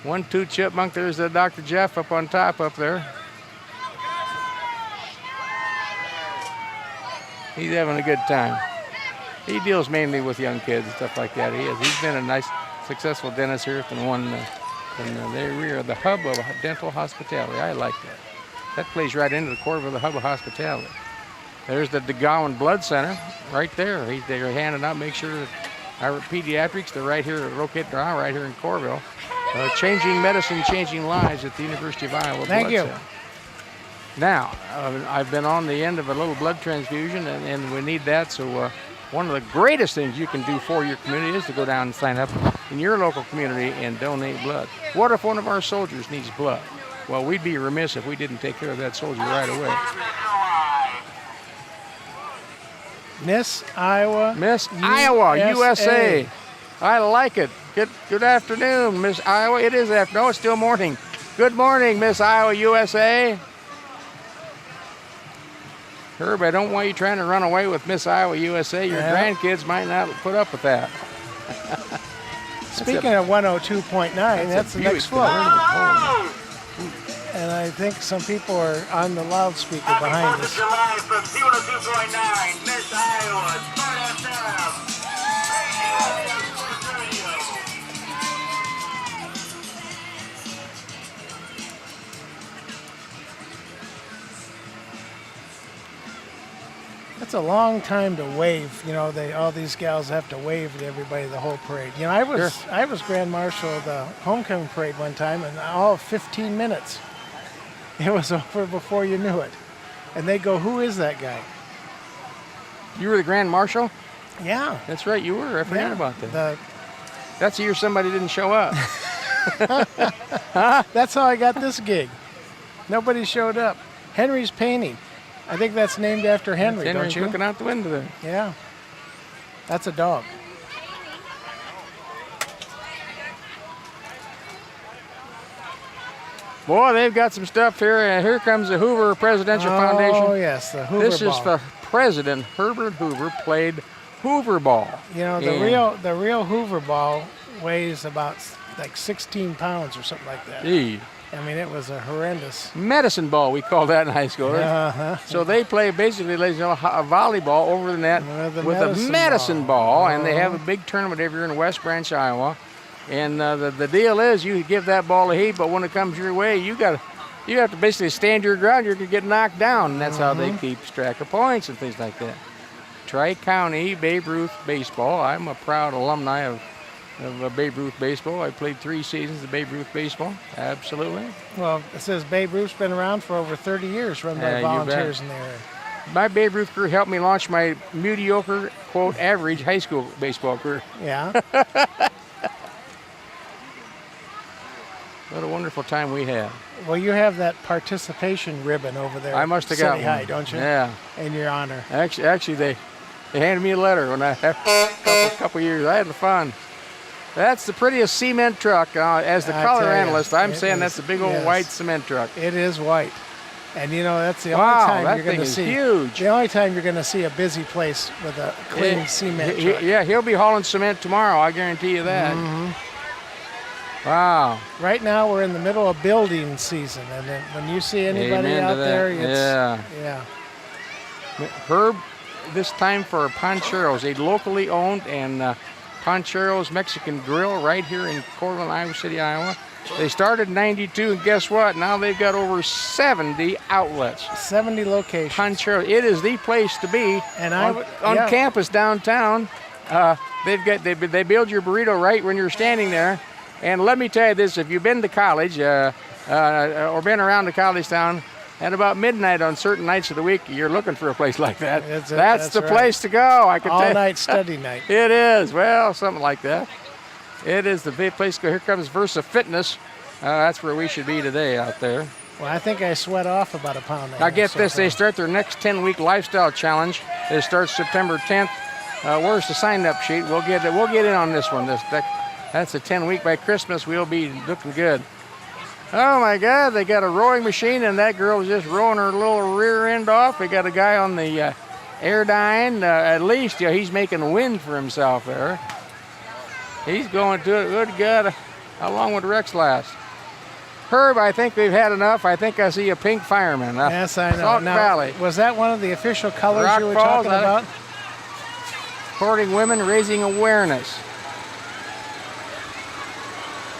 A: 1-2 chipmunk. There's Dr. Jeff up on top up there. He's having a good time. He deals mainly with young kids and stuff like that. He's been a nice, successful dentist here from they're the hub of dental hospitality. I like that. That plays right into the core of the hub of hospitality. There's the DeGowan Blood Center right there. They're handing out, make sure that our pediatrics, they're right here, located right here in Coralville. Changing medicine, changing lives at the University of Iowa.
B: Thank you.
A: Center. Now, I've been on the end of a little blood transfusion, and we need that. So one of the greatest things you can do for your community is to go down and sign up in your local community and donate blood. What if one of our soldiers needs blood? Well, we'd be remiss if we didn't take care of that soldier right away.
B: Miss Iowa.
A: Miss Iowa, USA. I like it. Good afternoon, Miss Iowa. It is afternoon. No, it's still morning. Good morning, Miss Iowa, USA. Herb, I don't want you trying to run away with Miss Iowa, USA. Your grandkids might not put up with that.
B: Speaking of 102.9, that's the next floor. And I think some people are on the loudspeaker behind us.
D: July from 102.9, Miss Iowa, Smart FM.
B: That's a long time to wave. All these gals have to wave to everybody the whole parade. I was Grand Marshal of the homecoming parade one time, and all of 15 minutes, it was over before you knew it. And they go, "Who is that guy?"
A: You were the Grand Marshal?
B: Yeah.
A: That's right, you were. I forgot about that.
B: The
A: That's the year somebody didn't show up.
B: That's how I got this gig. Nobody showed up. Henry's painting. I think that's named after Henry,
A: Henry's
B: don't you?
A: looking out the window there.
B: Yeah. That's a dog.
A: Boy, they've got some stuff here. And here comes the Hoover Presidential Foundation.
B: Oh, yes, the Hoover
A: This
B: ball.
A: is for President Herbert Hoover played Hoover ball.
B: You know, the
A: And-
B: real Hoover ball weighs about like 16 pounds or something like that.
A: Gee.
B: I mean, it was a horrendous.
A: Medicine ball, we call that in high school.
B: Uh-huh.
A: So they play basically, ladies and gentlemen, a volleyball over the net with a medicine ball, and they have a big tournament every year in West Branch, Iowa. And the deal is, you give that ball a heat, but when it comes your way, you have to basically stand your ground. You're gonna get knocked down, and that's how they keep track of points and things like that. Tri-County Babe Ruth baseball. I'm a proud alumni of Babe Ruth baseball. I played 3 seasons of Babe Ruth baseball. Absolutely.
B: Well, it says Babe Ruth's been around for over 30 years, run by
A: Yeah, you
B: volunteers
A: bet.
B: in the area.
A: My Babe Ruth career helped me launch my mediocre, quote, average high school baseball career.
B: Yeah.
A: What a wonderful time we had.
B: Well, you have that participation ribbon over there.
A: I must have
B: City
A: got one.
B: High, don't you?
A: Yeah.
B: In your honor.
A: Actually, they handed me a letter when I had a couple years. I had fun. That's the prettiest cement truck. As the
B: I
A: color
B: tell ya,
A: analyst, I'm
B: it
A: saying
B: is,
A: that's a big old
B: yes.
A: white cement truck.
B: It is white. And you know, that's the
A: Wow,
B: only time
A: that
B: you're going
A: thing
B: to
A: is
B: see.
A: huge.
B: The only time you're going to see a busy place with a clean cement truck.
A: Yeah, he'll be hauling cement tomorrow. I guarantee you that.
B: Mm-hmm.
A: Wow.
B: Right now, we're in the middle of building season, and then when you see anybody
A: Amen to
B: out
A: that.
B: there, it's
A: Yeah.
B: yeah.
A: Herb, this time for Pancheros, a locally owned and Pancheros Mexican Grill right here in Coralville, Iowa City, Iowa. They started in '92, and guess what? Now they've got over 70 outlets.
B: 70 locations.
A: Pancheros, it is the place to be.
B: And
A: on campus downtown. They build your burrito right when you're standing there. And let me tell you this: if you've been to college or been around the college town, at about midnight on certain nights of the week, you're looking for a place like that. That's the
B: right.
A: place to go. I can tell you.
B: All-night study night.
A: It is. Well, something like that. It is the big place to go. Here comes Versa Fitness. That's where we should be today out there.
B: Well, I think I sweat off about a pound.
A: Now get this, they start their next 10-week lifestyle challenge. It starts September 10th. Where's the sign-up sheet? We'll get in on this one. That's a 10-week. By Christmas, we'll be looking good. Oh my God, they got a rowing machine, and that girl's just rowing her little rear end off. They got a guy on the airdyne. At least he's making wind for himself there. He's going to it. Good God, how long would Rex last? Herb, I think we've had enough. I think I see a pink fireman.
B: Yes, I know.
A: Sauk
B: Now,
A: Valley.
B: was that one of the official colors
A: Rock
B: you were
A: Falls,
B: talking about?
A: Supporting women, raising awareness.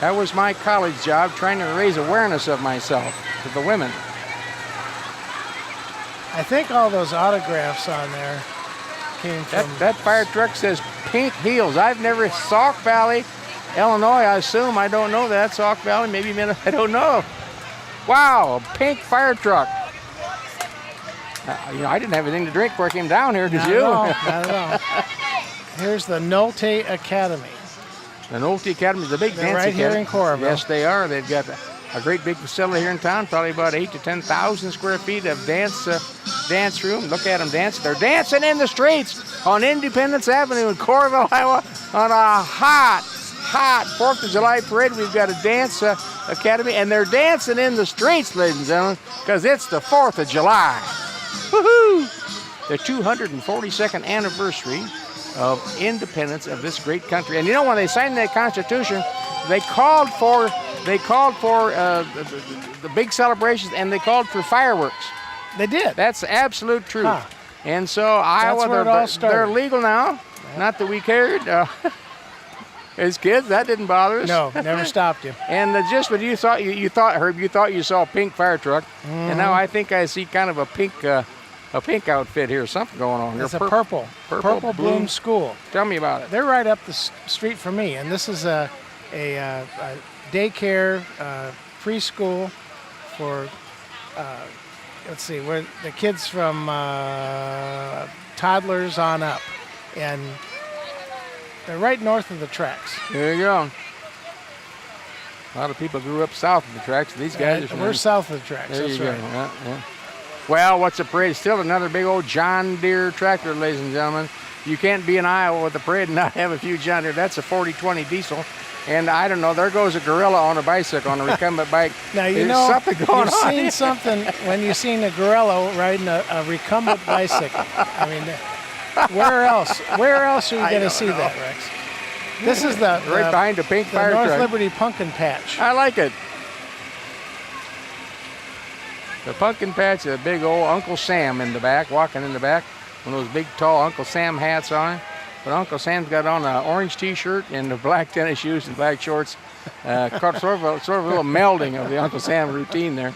A: That was my college job, trying to raise awareness of myself to the women.
B: I think all those autographs on there came from...
A: That fire truck says Pink Heels. I've never... Sauk Valley, Illinois, I assume. I don't know that. Sauk Valley, maybe Minnesota. I don't know. Wow, a pink fire truck. I didn't have anything to drink before I came down here, did
B: Not
A: you?
B: at all, not at all. Here's the Nolte Academy.
A: The Nolte Academy is a big
B: They're
A: dance
B: right here
A: academy.
B: in Coralville.
A: Yes, they are. They've got a great big facility here in town, probably about 8,000 to 10,000 square feet of dance room. Look at them dance. They're dancing in the streets on Independence Avenue in Coralville, Iowa, on a hot 4th of July parade. We've got a dance academy, and they're dancing in the streets, ladies and gentlemen, because it's the 4th of July. Woohoo! The 242nd anniversary of independence of this great country. And you know, when they signed that Constitution, they called for the big celebrations, and they called for fireworks.
B: They did.
A: That's absolute truth.
B: Huh.
A: And so Iowa,
B: where it all started.
A: they're legal now. Yeah. Not that we cared. As kids, that didn't bother us.
B: No, never stopped you.
A: And just when you thought Herb, you thought you saw a pink fire truck, and now I think I see kind of a pink outfit here. Something going on here.
B: It's a purple bloom school.
A: Tell me about it.
B: They're right up the street from me, and this is a daycare preschool for let's see, where the kids from toddlers on up, and they're right north of the tracks.
A: There you go. A lot of people grew up south of the tracks. These guys are
B: We're south of the tracks.
A: There
B: That's
A: you
B: right.
A: go. Yeah. Well, what's a parade? Still another big old John Deere tractor, ladies and gentlemen. You can't be in Iowa with a parade and not have a few John Deere. That's a 4020 diesel. And I don't know, there goes a gorilla on a bicycle, on a recumbent bike.
B: Now, you
A: There's
B: know,
A: something going
B: you've
A: on.
B: seen something when you've seen a gorilla riding a recumbent bicycle. I mean, where else are you going to see that, Rex? This is the
A: Right behind the pink fire
B: North
A: truck.
B: Liberty Pumpkin Patch.
A: I like it. The pumpkin patch, a big old Uncle Sam in the back, walking in the back, one of those big, tall Uncle Sam hats on. But Uncle Sam's got on an orange T-shirt and the black tennis shoes and black shorts. Sort of a little melding of the Uncle Sam routine there.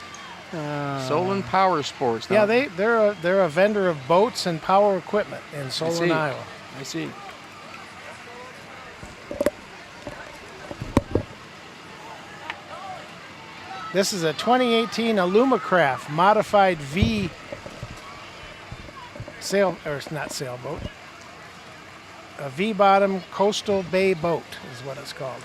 A: Solon Power Sports.
B: Yeah,
A: now.
B: they're a vendor of boats and power equipment in Solon, Iowa.
A: I see.
B: This is a 2018 Alumacraft modified V sail, or it's not sailboat. A V-bottom coastal bay boat is what it's called.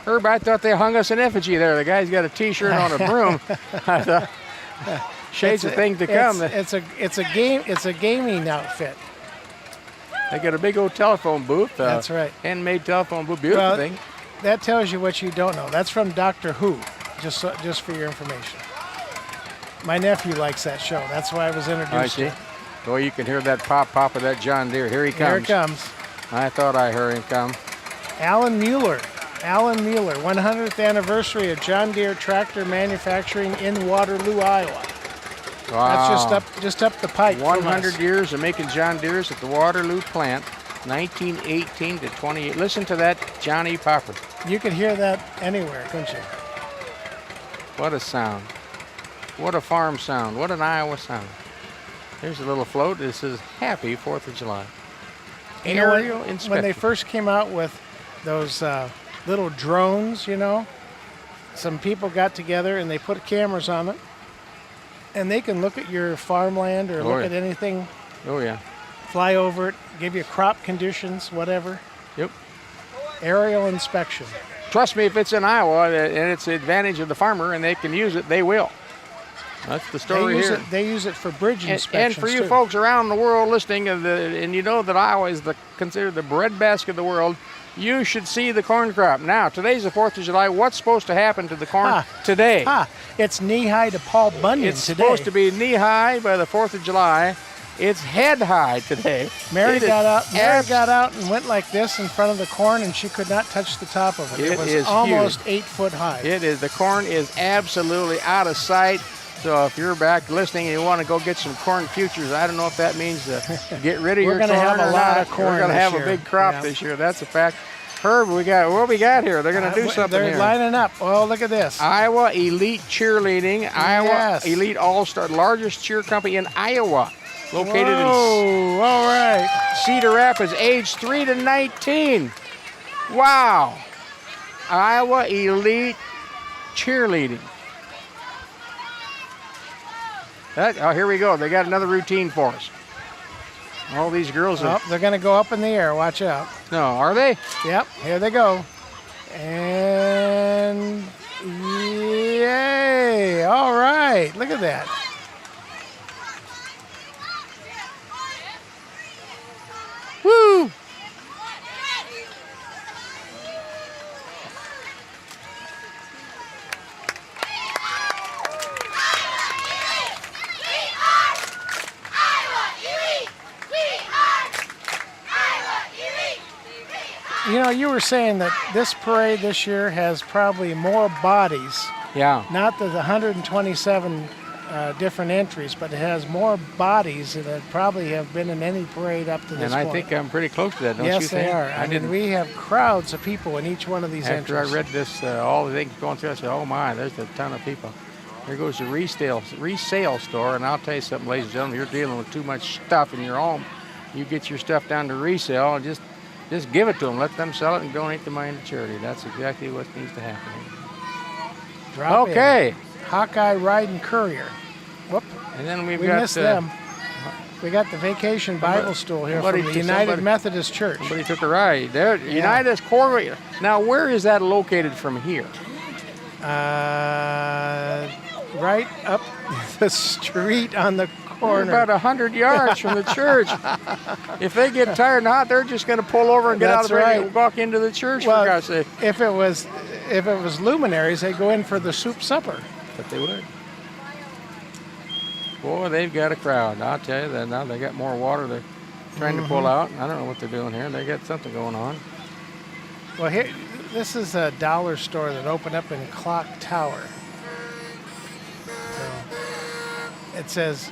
A: Herb, I thought they hung us an effigy there. The guy's got a T-shirt on a broom. I thought, shades of things to come.
B: It's a gaming outfit.
A: They got a big old telephone booth.
B: That's right.
A: Handmade telephone booth. Beautiful
B: Well,
A: thing.
B: that tells you what you don't know. That's from Doctor Who, just for your information. My nephew likes that show. That's why I was introduced
A: I
B: to
A: see.
B: it.
A: Boy, you can hear that pop of that John Deere. Here he comes.
B: Here it comes.
A: I thought I heard him come.
B: Alan Mueller, 100th anniversary of John Deere tractor manufacturing in Waterloo, Iowa.
A: Wow.
B: That's just up the pipe. from
A: 100
B: us.
A: years of making John Deeres at the Waterloo plant, 1918 to 28. Listen to that Johnny Popper.
B: You could hear that anywhere, couldn't you?
A: What a sound. What a farm sound. What an Iowa sound. Here's a little float. This is Happy 4th of July.
B: You know,
A: Aerial
B: when
A: inspection.
B: they first came out with those little drones, you know, some people got together and they put cameras on it, and they can look at your farmland or look
A: yeah.
B: at anything,
A: Oh, yeah.
B: fly over it, give you crop conditions, whatever.
A: Yep.
B: Aerial inspection.
A: Trust me, if it's in Iowa and it's the advantage of the farmer and they can use it, they will. That's the story here.
B: They use it for bridge
A: And
B: inspections
A: for you
B: too.
A: folks around the world listening, and you know that Iowa is considered the breadbasket of the world, you should see the corn crop. Now, today's the 4th of July. What's supposed to happen to the corn today?
B: It's knee-high to Paul Bunyan
A: It's
B: today.
A: supposed to be knee-high by the 4th of July. It's head-high today.
B: Mary
A: It is
B: got out and went like this in front of the corn, and she could not touch the top of it.
A: It
B: was
A: is
B: almost
A: huge.
B: 8 foot high.
A: It is. The corn is absolutely out of sight. So if you're back listening and you want to go get some corn futures, I don't know if that means get rid of
B: We're
A: your
B: gonna
A: corn
B: have a
A: or
B: lot
A: not.
B: of corn
A: We're going to
B: this
A: have
B: year.
A: a big crop
B: Yeah.
A: this year. That's a fact. Herb, what we got here? They're going to do something
B: They're
A: here.
B: lining up. Oh, look at this.
A: Iowa Elite Cheerleading, Iowa
B: Yes.
A: Elite All-Star, largest cheer company in Iowa, located
B: Whoa, all right.
A: in Cedar Rapids, age 3 to 19. Wow. Iowa Elite Cheerleading. Here we go. They got another routine for us. All these girls are.
B: Oh, they're going to go up in the air. Watch out.
A: No, are they?
B: Yep, here they go. And yay. All right. Look at that.
A: Woo!
B: You know, you were saying that this parade this year has probably more bodies,
A: Yeah.
B: not the 127 different entries, but it has more bodies that probably have been in any parade up to this
A: And
B: point.
A: I think I'm pretty close to that, don't you
B: Yes,
A: think?
B: they are. I mean, we have crowds of people in each one of these
A: After I
B: entries.
A: read this, all the things going through, I said, oh my, there's a ton of people. Here goes the resale store, and I'll tell you something, ladies and gentlemen, you're dealing with too much stuff in your home. You get your stuff down to resale and just give it to them. Let them sell it and donate the money to charity. That's exactly what needs to happen.
B: Drop
A: Okay.
B: in. Hawkeye Riding Courier. Whoop.
A: And then we've
B: We
A: got
B: missed them. We got the Vacation Bible Stool here
A: somebody
B: from the
A: took-
B: United
A: somebody-
B: Methodist Church.
A: Somebody took a ride. There, United Coralville. Now, where is that located from here?
B: Right up the street on the
A: They're
B: corner.
A: about 100 yards from the church. If they get tired and hot, they're just going to pull over and get out
B: That's
A: of bed
B: right.
A: and walk into the church,
B: Well,
A: for God's sake.
B: if it was luminaries, they go in for the soup supper.
A: But they would. Boy, they've got a crowd. I'll tell you that now. They got more water they're trying to pull out. I don't know what they're doing here. They got something going on.
B: Well, here, this is a dollar store that opened up in Clock Tower. So it says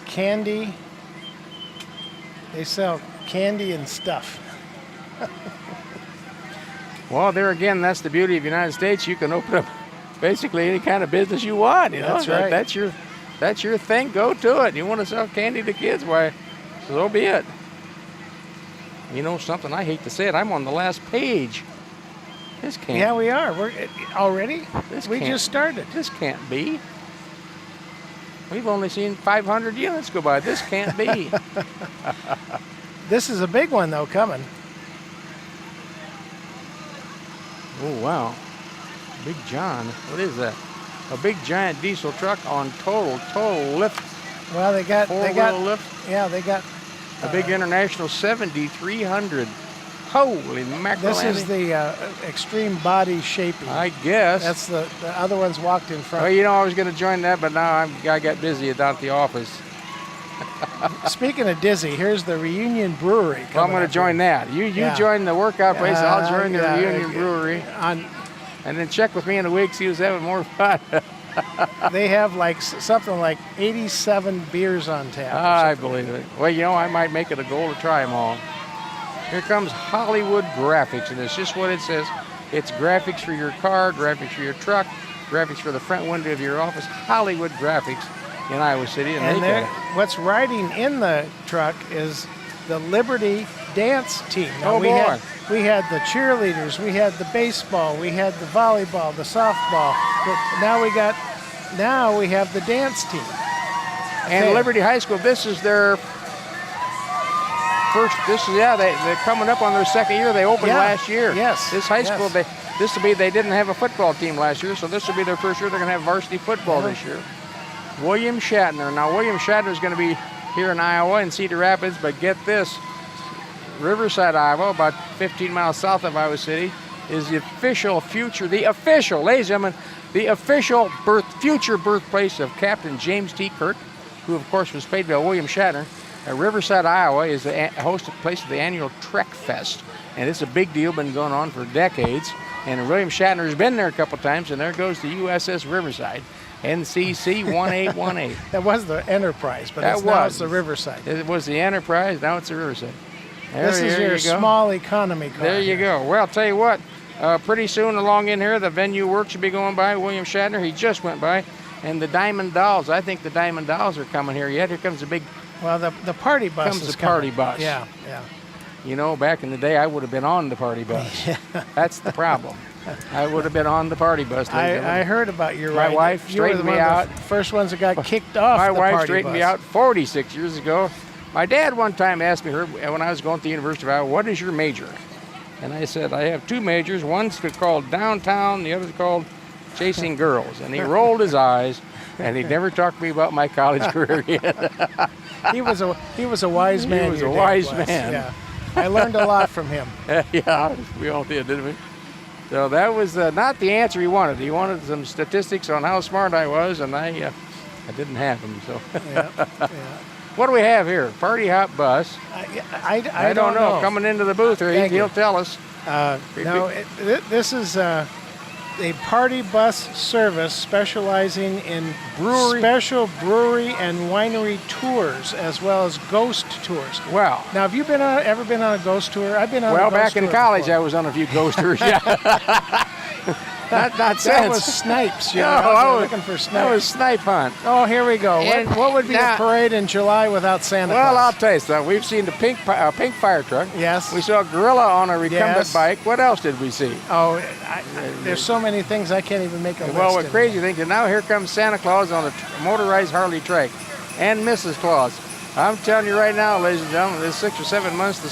B: candy. They sell candy and stuff.
A: Well, there again, that's the beauty of the United States. You can open up basically any kind of business you want. You know?
B: That's right.
A: That's your thing. Go to it. You want to sell candy to kids? Why, so be it. You know something? I hate to say it. I'm on the last page. This can't.
B: Yeah, we are. We're already. We
A: can't-
B: just started.
A: This can't be. We've only seen 500 units go by. This can't be.
B: This is a big one though coming.
A: Oh wow, Big John. What is that? A big giant diesel truck on total lift,
B: Well, they got
A: four-wheel lift.
B: yeah, they got.
A: A big international 7300. Holy mackerel!
B: This is the extreme body shaping.
A: I guess.
B: That's the other ones walked in front.
A: Well, you know, I was going to join that, but now I got busy down at the office.
B: Speaking of dizzy, here's the Reunion Brewery.
A: Well, I'm
B: coming
A: going
B: up
A: to join
B: here.
A: that. You
B: Yeah.
A: join the workout place. I'll join the
B: Yeah,
A: Reunion Brewery,
B: On,
A: and then check with me in a week. See who's having more fun.
B: they have like something like 87 beers on tap. or
A: I
B: something.
A: believe it. Well, you know, I might make it a goal to try them all. Here comes Hollywood Graphics, and it's just what it says. It's graphics for your car, graphics for your truck, graphics for the front window of your office. Hollywood Graphics in Iowa City, and
B: And
A: they
B: there,
A: got
B: what's riding in the truck is the Liberty dance team.
A: Oh,
B: we
A: boy.
B: we had the cheerleaders, we had the baseball, we had the volleyball, the softball. But now we have the dance team.
A: And
B: Okay.
A: Liberty High School, this is their first, they're coming up on their second year. They opened
B: Yeah.
A: last year.
B: Yes,
A: This high
B: yes.
A: school, they didn't have a football team last year, so this will be their first year. They're going to have varsity football this year. William Shatner. Now, William Shatner is going to be here in Iowa in Cedar Rapids, but get this, Riverside, Iowa, about 15 miles south of Iowa City, is the official, ladies and gentlemen, the official future birthplace of Captain James T. Kirk, who, of course, was played by William Shatner. Riverside, Iowa is the host place of the annual Trek Fest, and it's a big deal, been going on for decades. And William Shatner has been there a couple times, and there goes the USS Riverside, NCC 1818.
B: That was the Enterprise, but
A: That
B: now
A: was.
B: it's the Riverside.
A: It was the Enterprise, now it's the Riverside.
B: This is your
A: you go.
B: small economy car.
A: There you go. Well, I'll tell you what, pretty soon along in here, the Venue Works should be going by. William Shatner, he just went by. And the Diamond Dolls, I think the Diamond Dolls are coming here yet. Here comes the big,
B: Well, the party bus
A: Comes
B: is
A: the party
B: coming.
A: bus.
B: Yeah.
A: you know, back in the day, I would have been on the party bus. That's the problem. I would have been on the party bus.
B: I heard about your
A: My
B: ride.
A: wife
B: You were
A: straightened
B: one
A: me
B: of
A: out.
B: the first ones that got kicked off
A: My
B: the
A: wife
B: party
A: straightened
B: bus.
A: me out 46 years ago. My dad one time asked me when I was going to the University of Iowa, what is your major? And I said, I have two majors. One's called downtown, the other's called chasing girls. And he rolled his eyes, and he never talked to me about my college career yet.
B: He was a wise man.
A: He was
B: your
A: a
B: dad
A: wise
B: was.
A: man.
B: Yeah. I learned a lot from him.
A: Yeah, we all did, didn't we? So that was not the answer he wanted. He wanted some statistics on how smart I was, and I didn't have them. So
B: Yeah.
A: what do we have here? Party hop bus.
B: I
A: don't know. Coming into the booth here,
B: Thank
A: he'll
B: you.
A: tell us.
B: No, this is a party bus service specializing in special brewery and winery tours as well as ghost tours.
A: Wow.
B: Now, have you ever been on a ghost tour? I've been on a
A: Well,
B: ghost
A: back in
B: tour
A: college,
B: before.
A: I was on a few ghost tours. Yeah. not
B: That
A: since.
B: was snipes. You
A: No,
B: know,
A: I
B: I was
A: was-
B: looking for snipes.
A: That was snipe hunt.
B: Oh, here we go.
A: And
B: What would be
A: now-
B: a parade in July without Santa
A: Well, I'll
B: Claus?
A: tell you something. We've seen the pink fire truck.
B: Yes.
A: We saw a gorilla on a recumbent
B: Yes.
A: bike. What else did we see?
B: Oh, there's so many things I can't even make a list.
A: Well, what
B: anymore.
A: crazy thing is now here comes Santa Claus on a motorized Harley trike, and Mrs. Claus. I'm telling you right now, ladies and gentlemen, there's 6 or 7 months to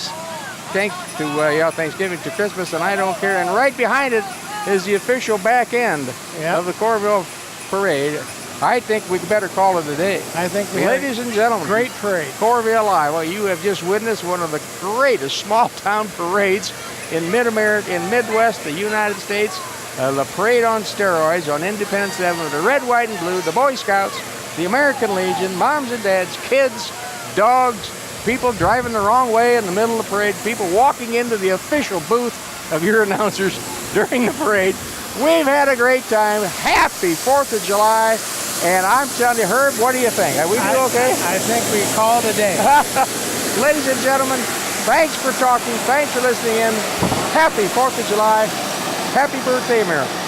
A: Thanksgiving to Christmas, and I don't care. And right behind it is the official back end
B: Yep.
A: of the Coralville parade. I think we better call it a day.
B: I think we had
A: Ladies and gentlemen,
B: great parade.
A: Coralville, Iowa, you have just witnessed one of the greatest small-town parades in mid-America, in Midwest, the United States. The parade on steroids on Independence Avenue, the red, white, and blue, the Boy Scouts, the American Legion, moms and dads, kids, dogs, people driving the wrong way in the middle of the parade, people walking into the official booth of your announcers during the parade. We've had a great time. Happy 4th of July. And I'm telling you, Herb, what do you think? Are we do okay?
B: I think we called a day.
A: Ladies and gentlemen, thanks for talking. Thanks for listening in. Happy 4th of July. Happy birthday, America.